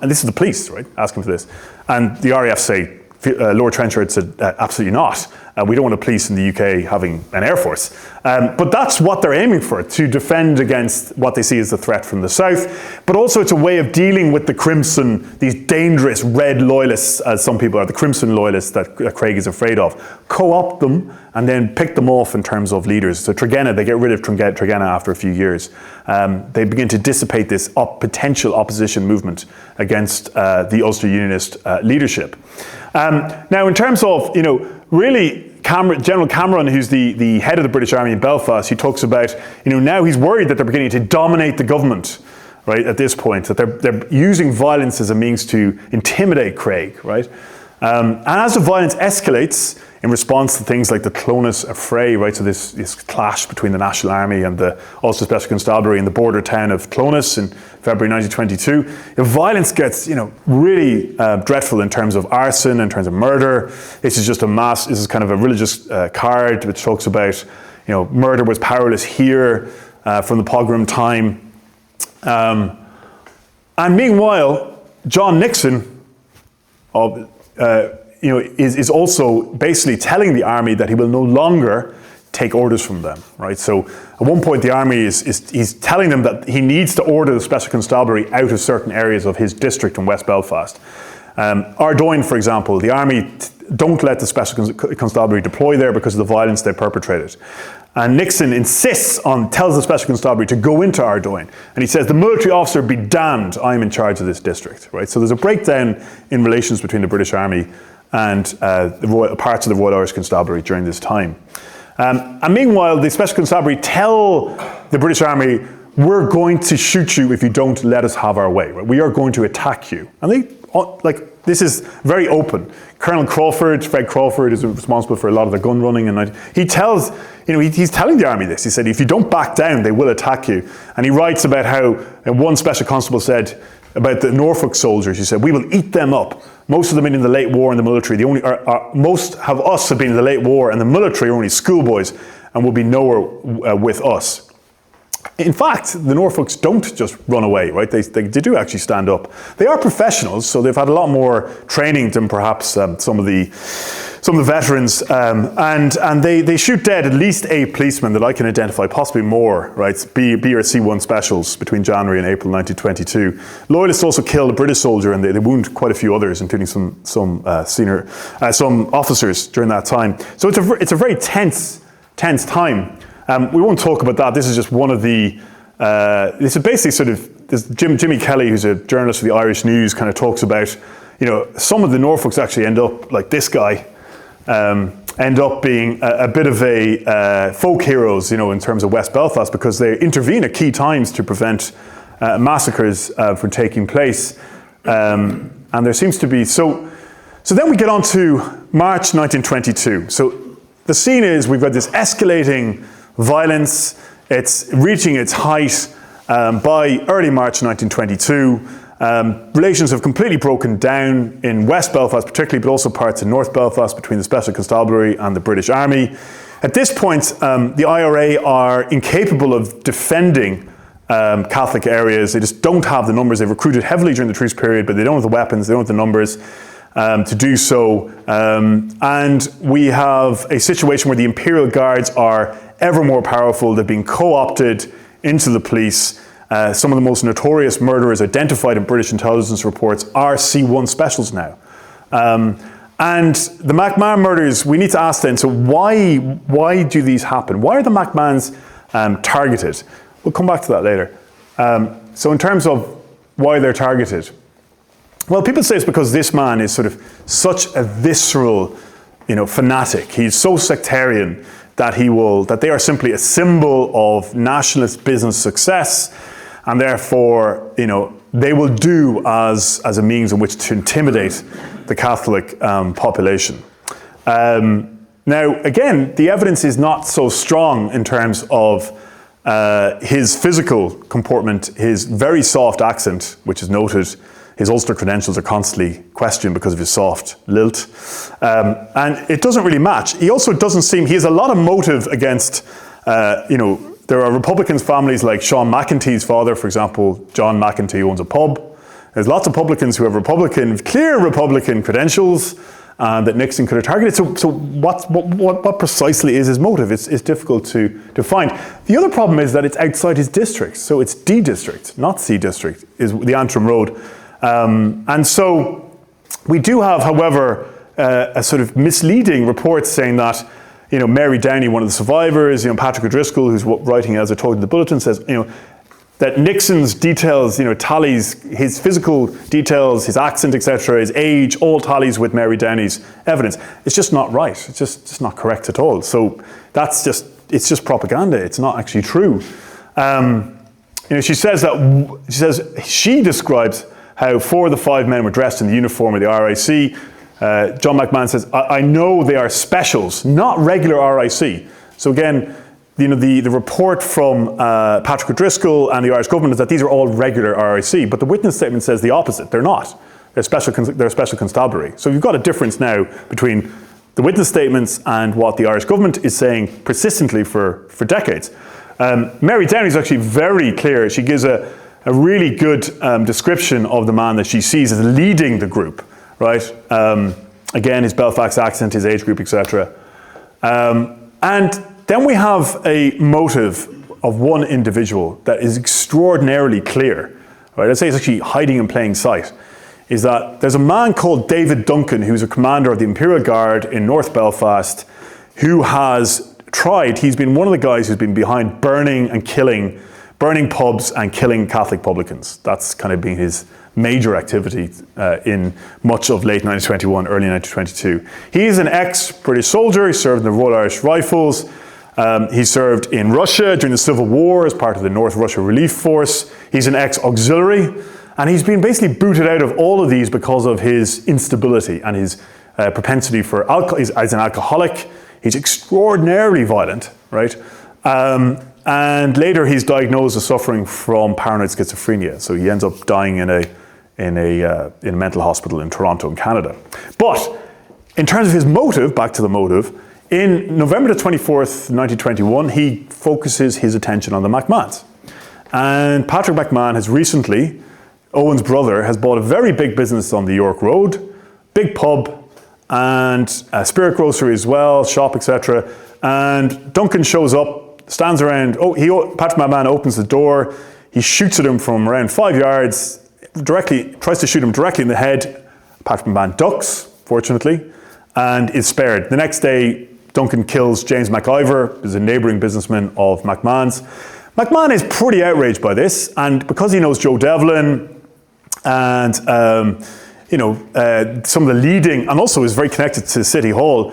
And this is the police, right? Asking for this, and the RAF say, Lord Trenchard said, "Absolutely not. We don't want a police in the UK having an air force." But that's what they're aiming for, to defend against what they see as the threat from the south. But also it's a way of dealing with the Crimson, these dangerous red loyalists, as some people are, the Crimson loyalists that Craig is afraid of. Co-opt them and then pick them off in terms of leaders. So Tregenna, they get rid of Tregenna after a few years. They begin to dissipate this potential opposition movement against the Ulster Unionist leadership. Now, in terms of, really, General Cameron, who's the head of the British Army in Belfast, he talks about, now he's worried that they're beginning to dominate the government, right, at this point, that they're using violence as a means to intimidate Craig, right? And as the violence escalates in response to things like the Clonus affray, right, so this clash between the National Army and the Ulster Special Constabulary in the border town of Clonus in February 1922, the violence gets, really dreadful in terms of arson, in terms of murder. This is just this is kind of a religious card which talks about, murder was powerless here from the pogrom time. And meanwhile, John Nixon, is also basically telling the army that he will no longer take orders from them, right? So at one point the army he's telling them that he needs to order the Special Constabulary out of certain areas of his district in West Belfast. Ardoyne, for example, the army don't let the Special Constabulary deploy there because of the violence they perpetrated. And Nixon tells the Special Constabulary to go into Ardoyne. And he says, "The military officer be damned, I'm in charge of this district," right? So there's a breakdown in relations between the British Army and parts of the Royal Irish Constabulary during this time. And meanwhile, the Special Constabulary tell the British Army, we're going to shoot you if you don't let us have our way. Right? We are going to attack you. And this is very open. Colonel Crawford, Fred Crawford, is responsible for a lot of the gun running, and he tells, he's telling the army this. He said, if you don't back down, they will attack you. And he writes about how one special constable said about the Norfolk soldiers, he said, we will eat them up. Most of them been in the late war in the military. Most of us have been in the late war, and the military are only schoolboys and will be nowhere with us. In fact, the Norfolks don't just run away, right? They do actually stand up. They are professionals, so they've had a lot more training than perhaps some of the veterans, and they shoot dead at least 8 policemen that I can identify, possibly more, right? B or C1 specials between January and April 1922. Loyalists also killed a British soldier, and they wound quite a few others, including some officers during that time. So it's a very tense time. We won't talk about that. This is just one of the. This is basically sort of this Jimmy Kelly, who's a journalist for the Irish News, kind of talks about, some of the Norfolks actually end up like this guy, end up being a bit of a folk heroes, in terms of West Belfast, because they intervene at key times to prevent massacres from taking place, and there seems to be so. Then we get on to March 1922. So the scene is we've got this escalating violence. It's reaching its height by early March 1922. Relations have completely broken down in West Belfast particularly, but also parts of North Belfast between the Special Constabulary and the British Army. At this point, the IRA are incapable of defending Catholic areas. They just don't have the numbers. They've recruited heavily during the truce period, but they don't have the weapons, they don't have the numbers to do so. And we have a situation where the Imperial Guards are ever more powerful. They're being co-opted into the police. Some of the most notorious murderers identified in British intelligence reports are C1 specials now. And the McMahon murders, we need to ask then, so why do these happen? Why are the McMahons targeted? We'll come back to that later. So in terms of why they're targeted, well, people say it's because this man is sort of such a visceral, fanatic. He's so sectarian that they are simply a symbol of nationalist business success, and therefore, they will do as a means in which to intimidate the Catholic population. Now, again, the evidence is not so strong in terms of his physical comportment, his very soft accent, which is noted. His Ulster credentials are constantly questioned because of his soft lilt. And it doesn't really match. He also doesn't seem, he has a lot of motive against, there are Republicans' families like Sean McEntee's father, for example, John McEntee owns a pub. There's lots of publicans who have clear Republican credentials that Nixon could have targeted. So what precisely is his motive? It's difficult to find. The other problem is that it's outside his district. So it's D district, not C district, is the Antrim Road. And so we do have, however, a sort of misleading report saying that, Mary Downey, one of the survivors, Patrick O'Driscoll, who's writing, as I told you in the bulletin, says, that Nixon's details, tallies, his physical details, his accent, etc., his age, all tallies with Mary Downey's evidence. It's just not right. It's just not correct at all. So it's just propaganda. It's not actually true. She describes how 4 of the 5 men were dressed in the uniform of the RIC. John McMahon says, I know they are specials, not regular RIC. So again, the report from Patrick O'Driscoll and the Irish government is that these are all regular RIC, but the witness statement says the opposite. They're not. They're a special constabulary. So you've got a difference now between the witness statements and what the Irish government is saying persistently for decades. Mary Downey is actually very clear. She gives a really good description of the man that she sees as leading the group, right? Again, his Belfast accent, his age group, etc. And then we have a motive of one individual that is extraordinarily clear, right? I'd say it's actually hiding in plain sight, is that there's a man called David Duncan, who's a commander of the Imperial Guard in North Belfast, who he's been one of the guys who's been behind burning pubs and killing Catholic publicans. That's kind of been his major activity in much of late 1921, early 1922. He is an ex-British soldier. He served in the Royal Irish Rifles. He served in Russia during the Civil War as part of the North Russia Relief Force. He's an ex-auxiliary, and he's been basically booted out of all of these because of his instability and his propensity for alcohol. He's an alcoholic. He's extraordinarily violent, right? And later he's diagnosed as suffering from paranoid schizophrenia. So he ends up dying in a mental hospital in Toronto, in Canada. But in terms of his motive, back to the motive, in November the 24th, 1921, he focuses his attention on the McMahons. And Patrick McMahon has recently, Owen's brother, has bought a very big business on the York Road, big pub, and a spirit grocery as well, shop, etc. And Duncan shows up, stands around, Patrick McMahon opens the door, he shoots at him from around 5 yards, tries to shoot him directly in the head. Patrick McMahon ducks, fortunately, and is spared. The next day, Duncan kills James McIver, who's a neighbouring businessman of McMahon's. McMahon is pretty outraged by this, and because he knows Joe Devlin and some of the leading, and also is very connected to City Hall,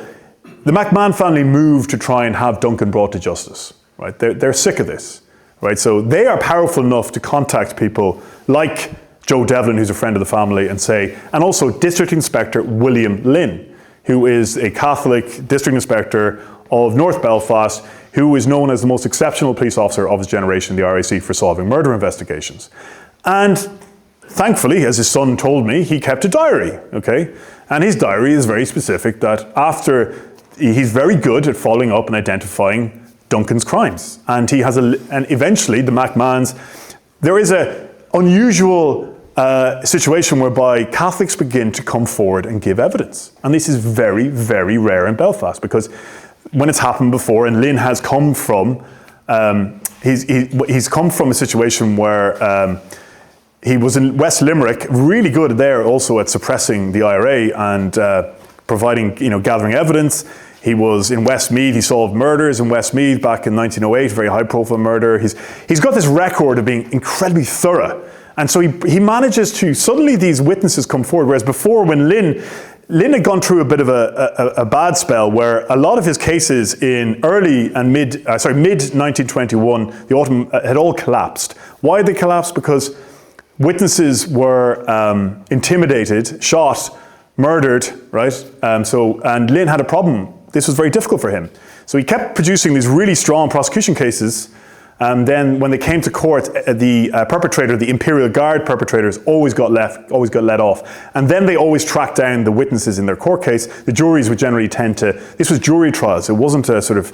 the McMahon family moved to try and have Duncan brought to justice. Right? They're sick of this. Right? So they are powerful enough to contact people like Joe Devlin, who's a friend of the family, and also District Inspector William Lynn, who is a Catholic district inspector of North Belfast, who is known as the most exceptional police officer of his generation, the RIC, for solving murder investigations. And thankfully, as his son told me, he kept a diary, okay? And his diary is very specific that he's very good at following up and identifying Duncan's crimes. And and eventually the McMahons, there is an unusual situation whereby Catholics begin to come forward and give evidence. And this is very, very rare in Belfast, because when it's happened before, and Lynn has come from, he's come from a situation where he was in West Limerick, really good there also at suppressing the IRA and providing, gathering evidence. He was in Westmeath, he solved murders in Westmeath back in 1908, very high profile murder. He's got this record of being incredibly thorough. And so he manages to, suddenly these witnesses come forward, whereas before when Lynn had gone through a bit of a bad spell where a lot of his cases in mid 1921, the autumn, had all collapsed. Why had they collapsed? Because witnesses were intimidated, shot, murdered, right? And Lynn had a problem. This was very difficult for him. So he kept producing these really strong prosecution cases. Then when they came to court, the perpetrator, the Imperial Guard perpetrators, always got let off. And then they always tracked down the witnesses in their court case. The juries would generally this was jury trials. It wasn't a sort of,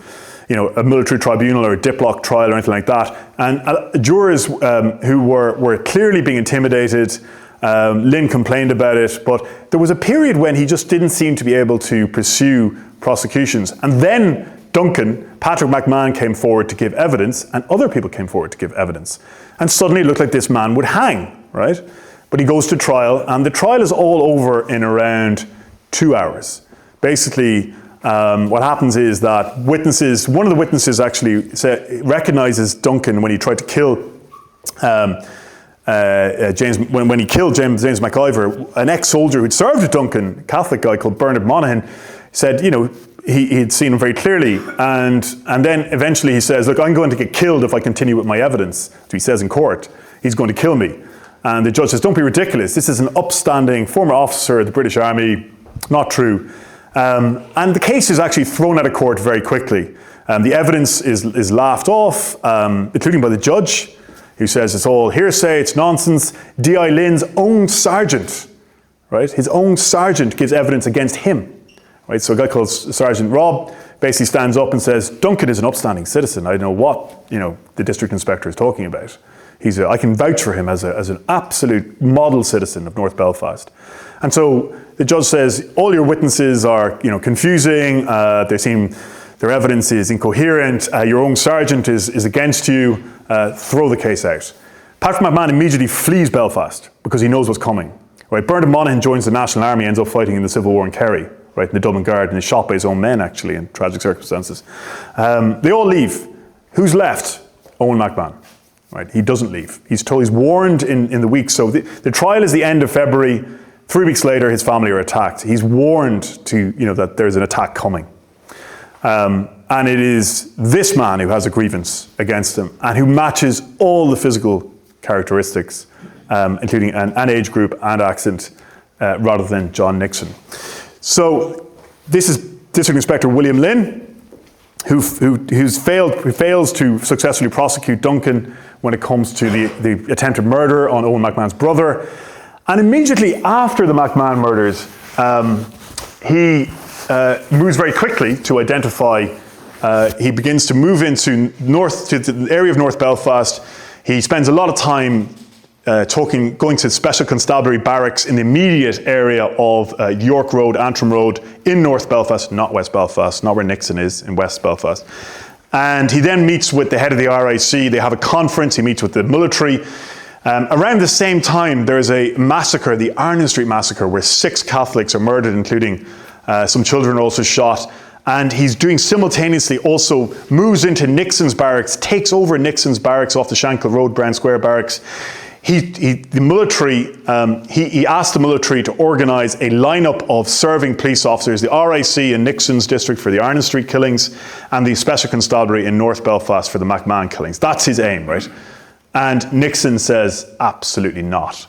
a military tribunal or a diplock trial or anything like that. And jurors who were clearly being intimidated, Lynn complained about it, but there was a period when he just didn't seem to be able to pursue prosecutions. And then Patrick McMahon came forward to give evidence, and other people came forward to give evidence. And suddenly it looked like this man would hang, right? But he goes to trial, and the trial is all over in around 2 hours. Basically, what happens is that one of the witnesses actually recognizes Duncan when he tried to kill James James McIver. An ex-soldier who'd served with Duncan, a Catholic guy called Bernard Monaghan, said, he'd seen him very clearly, and then eventually he says, look, I'm going to get killed if I continue with my evidence. So he says in court, he's going to kill me. And the judge says, don't be ridiculous. This is an upstanding former officer of the British Army. Not true. And the case is actually thrown out of court very quickly. The evidence is laughed off, including by the judge, who says it's all hearsay, it's nonsense. D.I. Lynn's own sergeant, right? His own sergeant gives evidence against him. Right, so a guy called Sergeant Rob basically stands up and says, Duncan is an upstanding citizen. I don't know what the district inspector is talking about. I can vouch for him as an absolute model citizen of North Belfast. And so the judge says, all your witnesses are confusing. Their evidence is incoherent. Your own sergeant is against you. Throw the case out. Patrick McMahon immediately flees Belfast because he knows what's coming. Right, Bernard Monaghan joins the National Army, ends up fighting in the Civil War in Kerry. Right, in the Dublin Guard, and is shot by his own men, actually, in tragic circumstances. They all leave. Who's left? Owen McMahon. Right, he doesn't leave. He's warned in the week. So the trial is the end of February. 3 weeks later, his family are attacked. He's warned that there's an attack coming. And it is this man who has a grievance against him and who matches all the physical characteristics, including an age group and accent, rather than John Nixon. So this is District Inspector William Lynn, who fails to successfully prosecute Duncan when it comes to the attempted murder on Owen McMahon's brother. And immediately after the McMahon murders, he moves very quickly to identify. He begins to move into the area of North Belfast. He spends a lot of time going to Special Constabulary barracks in the immediate area of York Road, Antrim Road, in North Belfast, not West Belfast, not where Nixon is, in West Belfast. And he then meets with the head of the RIC. They have a conference. He meets with the military. Around the same time, there is a massacre, the Arnon Street massacre, where 6 Catholics are murdered, including some children are also shot. And he's doing simultaneously also moves into Nixon's barracks, takes over Nixon's barracks off the Shankill Road, Brown Square barracks. He asked the military to organise a lineup of serving police officers, the RIC in Nixon's district for the Arnon Street killings, and the Special Constabulary in North Belfast for the McMahon killings. That's his aim, right? And Nixon says, absolutely not.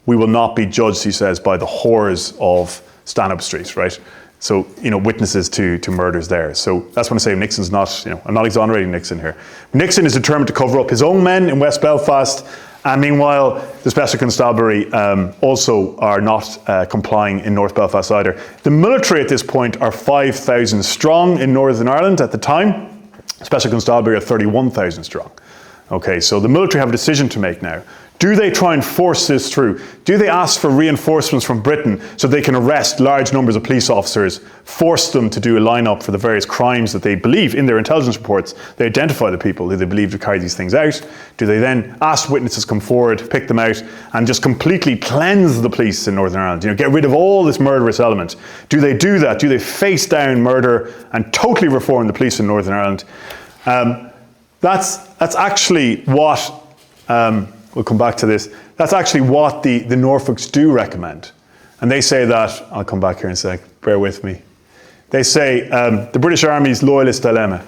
We will not be judged, he says, by the horrors of Stanhope Street, right? So, witnesses to murders there. So that's when I say Nixon's not, I'm not exonerating Nixon here. Nixon is determined to cover up his own men in West Belfast, and meanwhile, the Special Constabulary also are not complying in North Belfast either. The military at this point are 5,000 strong in Northern Ireland at the time. Special Constabulary are 31,000 strong. Okay, so the military have a decision to make now. Do they try and force this through? Do they ask for reinforcements from Britain so they can arrest large numbers of police officers, force them to do a lineup for the various crimes that they believe in their intelligence reports? They identify the people who they believe to carry these things out. Do they then ask witnesses to come forward, pick them out, and just completely cleanse the police in Northern Ireland? Get rid of all this murderous element. Do they do that? Do they face down murder and totally reform the police in Northern Ireland? That's actually what... we'll come back to this. That's actually what the Norfolks do recommend. And they say that, I'll come back here in a sec, bear with me. They say the British Army's loyalist dilemma.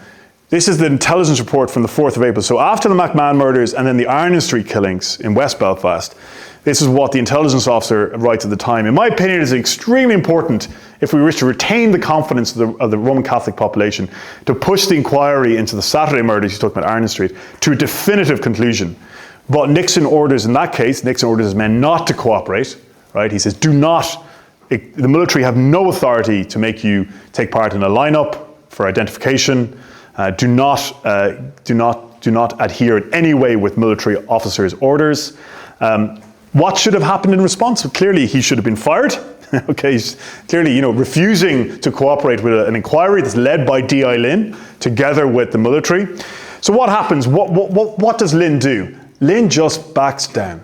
This is the intelligence report from the 4th of April. So after the McMahon murders and then the Arnon Street killings in West Belfast, this is what the intelligence officer writes at the time. In my opinion, it is extremely important, if we wish to retain the confidence of the Roman Catholic population, to push the inquiry into the Saturday murders, he's talking about Arnon Street, to a definitive conclusion. But Nixon orders his men not to cooperate, right? He says, the military have no authority to make you take part in a lineup for identification. Do not adhere in any way with military officers' orders. What should have happened in response? Well, clearly he should have been fired. Okay, he's clearly, refusing to cooperate with an inquiry that's led by D.I. Lynn, together with the military. So what happens? What does Lynn do? Lynn just backs down.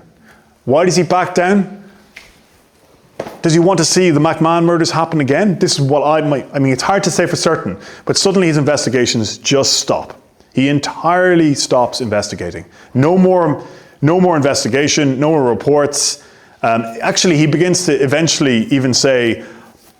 Why does he back down? Does he want to see the McMahon murders happen again? This is what it's hard to say for certain, but suddenly his investigations just stop. He entirely stops investigating. No more investigation, no more reports. Actually, he begins to eventually even say,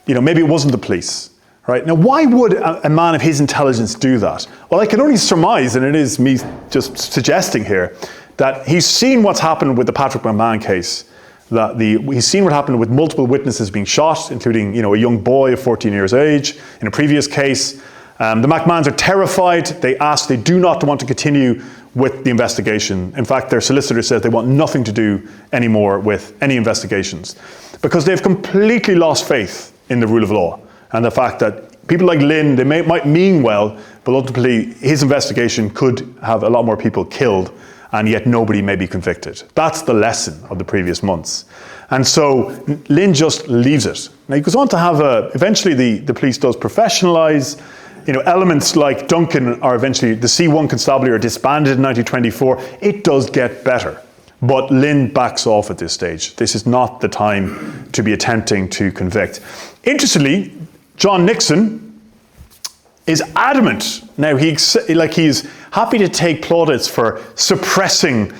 maybe it wasn't the police. Right? Now, why would a man of his intelligence do that? Well, I can only surmise, and it is me just suggesting here, that he's seen what's happened with the Patrick McMahon case. He's seen what happened with multiple witnesses being shot, including a young boy of 14 years of age in a previous case. The McMahons are terrified. They do not want to continue with the investigation. In fact, their solicitor says they want nothing to do anymore with any investigations because they've completely lost faith in the rule of law and the fact that people like Lynn, they might mean well, but ultimately his investigation could have a lot more people killed and yet nobody may be convicted. That's the lesson of the previous months. And so Lynn just leaves it. Now he goes on to have eventually the police does professionalise. Elements like Duncan are eventually, the C1 Constabulary are disbanded in 1924. It does get better. But Lynn backs off at this stage. This is not the time to be attempting to convict. Interestingly, John Nixon is adamant. Now, he's happy to take plaudits for suppressing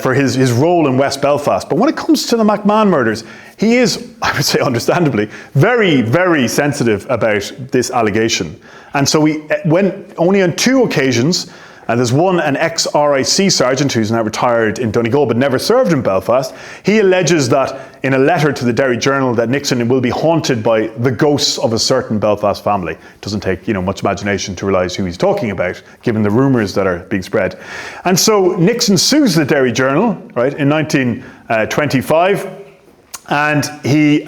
for his role in West Belfast. But when it comes to the McMahon murders, he is, I would say understandably, very, very sensitive about this allegation. And so he went only on 2 occasions, and there's one, an ex-RIC sergeant who's now retired in Donegal but never served in Belfast. He alleges that in a letter to the Derry Journal that Nixon will be haunted by the ghosts of a certain Belfast family. It doesn't take much imagination to realise who he's talking about, given the rumours that are being spread. And so Nixon sues the Derry Journal, right, in 1925, and he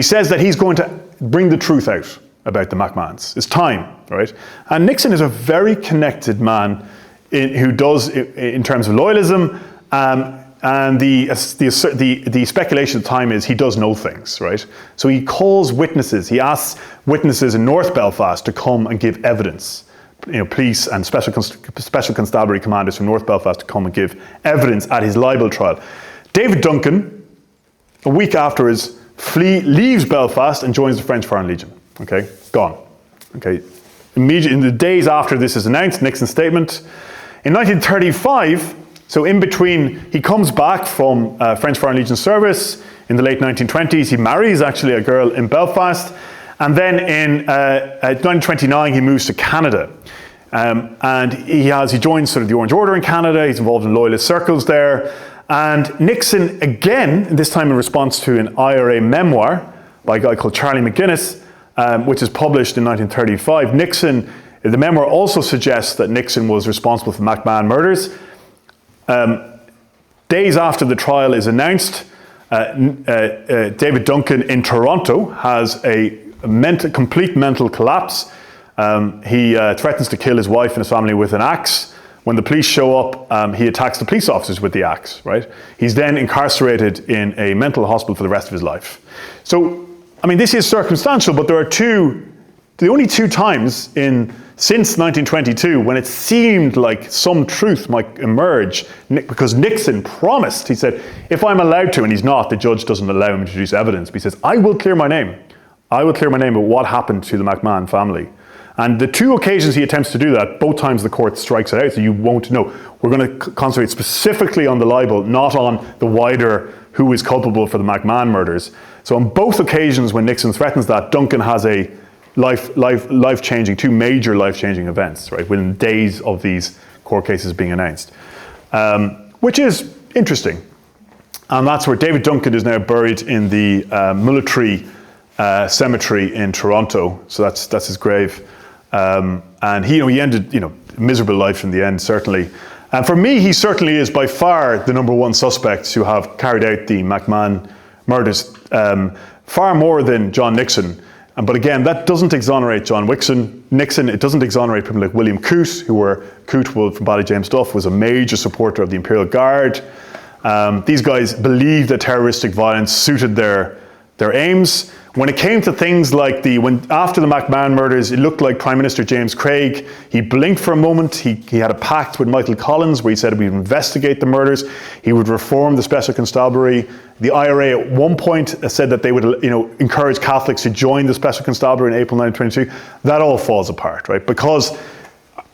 says that he's going to bring the truth out about the McMahons. It's time, right? And Nixon is a very connected man who does, in terms of loyalism, and the speculation at the time is he does know things, right? So he calls witnesses. He asks witnesses in North Belfast to come and give evidence. Police and special constabulary commanders from North Belfast to come and give evidence at his libel trial. David Duncan, a week afterwards, leaves Belfast and joins the French Foreign Legion. Okay, gone. Okay, immediately in the days after this is announced, Nixon's statement. In 1935, so in between, he comes back from French Foreign Legion service in the late 1920s. He marries actually a girl in Belfast, and then in 1929 he moves to Canada, and he joins sort of the Orange Order in Canada. He's involved in loyalist circles there, and Nixon again, this time in response to an IRA memoir by a guy called Charlie McGuinness, which is published in 1935. The memoir also suggests that Nixon was responsible for McMahon murders. Days after the trial is announced, David Duncan in Toronto has a complete mental collapse. He threatens to kill his wife and his family with an axe. When the police show up, he attacks the police officers with the axe, right? He's then incarcerated in a mental hospital for the rest of his life. So, I mean, this is circumstantial, but there are the only 2 times since 1922 when it seemed like some truth might emerge, because Nixon promised, he said, if I'm allowed to, and he's not, the judge doesn't allow him to introduce evidence, but he says, I will clear my name. I will clear my name of what happened to the McMahon family. And the 2 occasions he attempts to do that, both times the court strikes it out, so you won't know. We're going to concentrate specifically on the libel, not on the wider who is culpable for the McMahon murders. So on both occasions when Nixon threatens that, Duncan has a life-changing, 2 major life-changing events, right, within days of these court cases being announced, which is interesting. And that's where David Duncan is now buried in the military cemetery in Toronto. So that's his grave. And he ended, a miserable life in the end, certainly. And for me, he certainly is by far the number 1 suspect to have carried out the McMahon murders, far more than John Nixon. But again, that doesn't exonerate John Nixon. It doesn't exonerate people like William Coote, Coote from Bally James Duff was a major supporter of the Imperial Guard. These guys believed that terroristic violence suited their aims. When it came to things like after the McMahon murders, it looked like Prime Minister James Craig, he blinked for a moment. He had a pact with Michael Collins where he said he would investigate the murders. He would reform the Special Constabulary. The IRA at one point said that they would, encourage Catholics to join the Special Constabulary in April 1922. That all falls apart, right? Because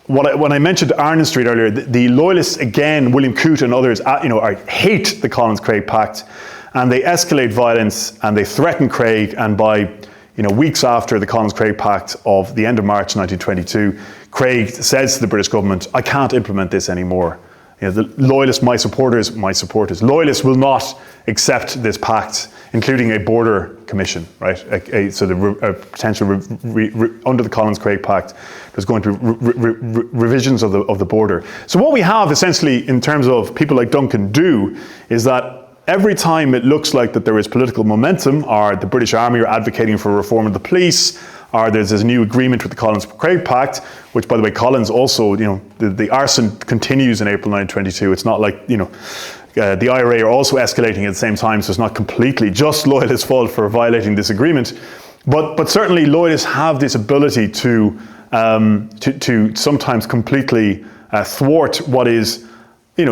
when I mentioned Arnon Street earlier, the loyalists, again, William Coote and others, hate the Collins-Craig Pact. And they escalate violence and they threaten Craig, and by weeks after the Collins-Craig Pact of the end of March 1922, Craig says to the British government, I can't implement this anymore. The loyalists, my supporters. Loyalists will not accept this pact, including a border commission, right? So the potential under the Collins-Craig Pact, there's going to be revisions of the border. So what we have essentially in terms of people like Duncan do is that every time it looks like that there is political momentum, or the British Army are advocating for reform of the police, or there's this new agreement with the Collins-Craig Pact, which, by the way, Collins also, the arson continues in April 1922. It's not like, the IRA are also escalating at the same time, so it's not completely just loyalists' fault for violating this agreement. But certainly loyalists have this ability to sometimes completely thwart what is,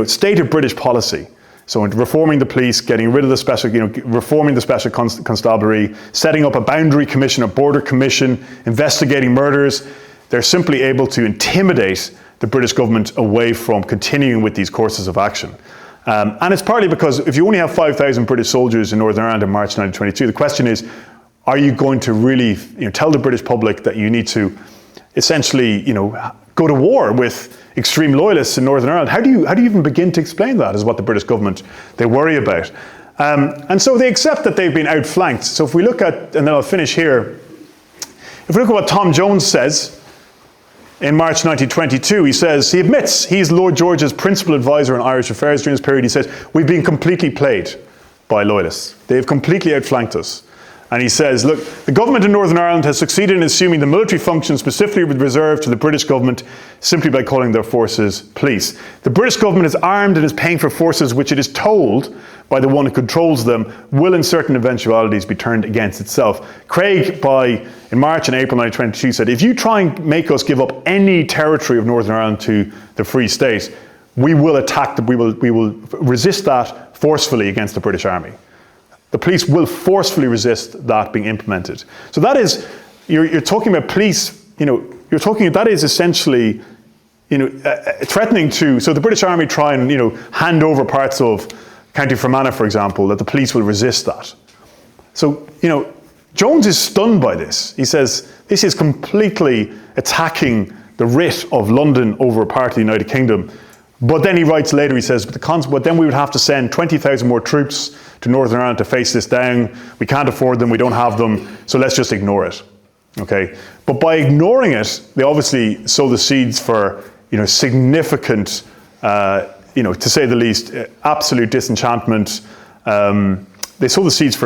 stated British policy. So reforming the police, getting rid of the special, reforming the Special Constabulary, setting up a boundary commission, a border commission, investigating murders, they're simply able to intimidate the British government away from continuing with these courses of action. And it's partly because if you only have 5,000 British soldiers in Northern Ireland in March 1922, the question is, are you going to really tell the British public that you need to essentially go to war with extreme loyalists in Northern Ireland? How do you even begin to explain that, is what the British government, they worry about. And so they accept that they've been outflanked. So if we look at, and then I'll finish here, if we look at what Tom Jones says in March 1922, he admits he's Lord George's principal advisor on Irish affairs during this period. He says, we've been completely played by loyalists. They've completely outflanked us. And he says, look, the government in Northern Ireland has succeeded in assuming the military function specifically reserved to the British government simply by calling their forces police. The British government is armed and is paying for forces which it is told by the one who controls them will in certain eventualities be turned against itself. Craig, in March and April 1922, said, if you try and make us give up any territory of Northern Ireland to the Free State, we will attack, we will resist that forcefully against the British Army. The police will forcefully resist that being implemented. So that is, you're talking about police, that is essentially, threatening to, so the British Army try and, hand over parts of County Fermanagh, for example, that the police will resist that. So, Jones is stunned by this. He says, this is completely attacking the writ of London over a part of the United Kingdom. But then he writes later, he says, but then we would have to send 20,000 more troops to Northern Ireland to face this down. We can't afford them, we don't have them, so let's just ignore it. Okay? But by ignoring it, they obviously sow the seeds for, significant, to say the least, absolute disenchantment. They sow the seeds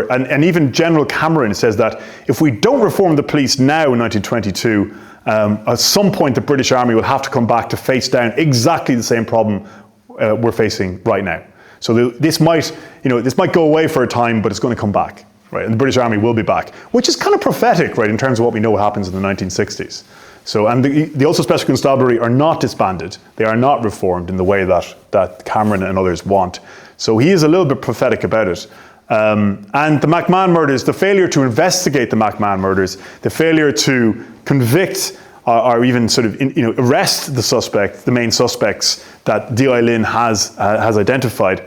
and even General Cameron says that if we don't reform the police now in 1922, at some point the British Army will have to come back to face down exactly the same problem we're facing right now. So this might go away for a time, but it's going to come back, right? And the British Army will be back, which is kind of prophetic, right, in terms of what we know happens in the 1960s. So, and the Ulster Special Constabulary are not disbanded. They are not reformed in the way that Cameron and others want. So he is a little bit prophetic about it. And the McMahon murders, the failure to investigate the McMahon murders, the failure to convict or even sort of arrest the main suspects that D.I. Lynn has identified,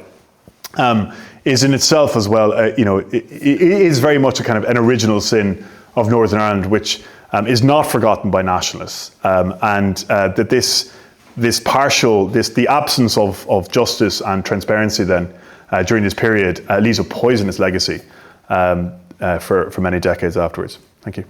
is in itself as well, it is very much a kind of an original sin of Northern Ireland, which is not forgotten by nationalists, and that the absence of justice and transparency then during this period leaves a poisonous legacy for many decades afterwards. Thank you.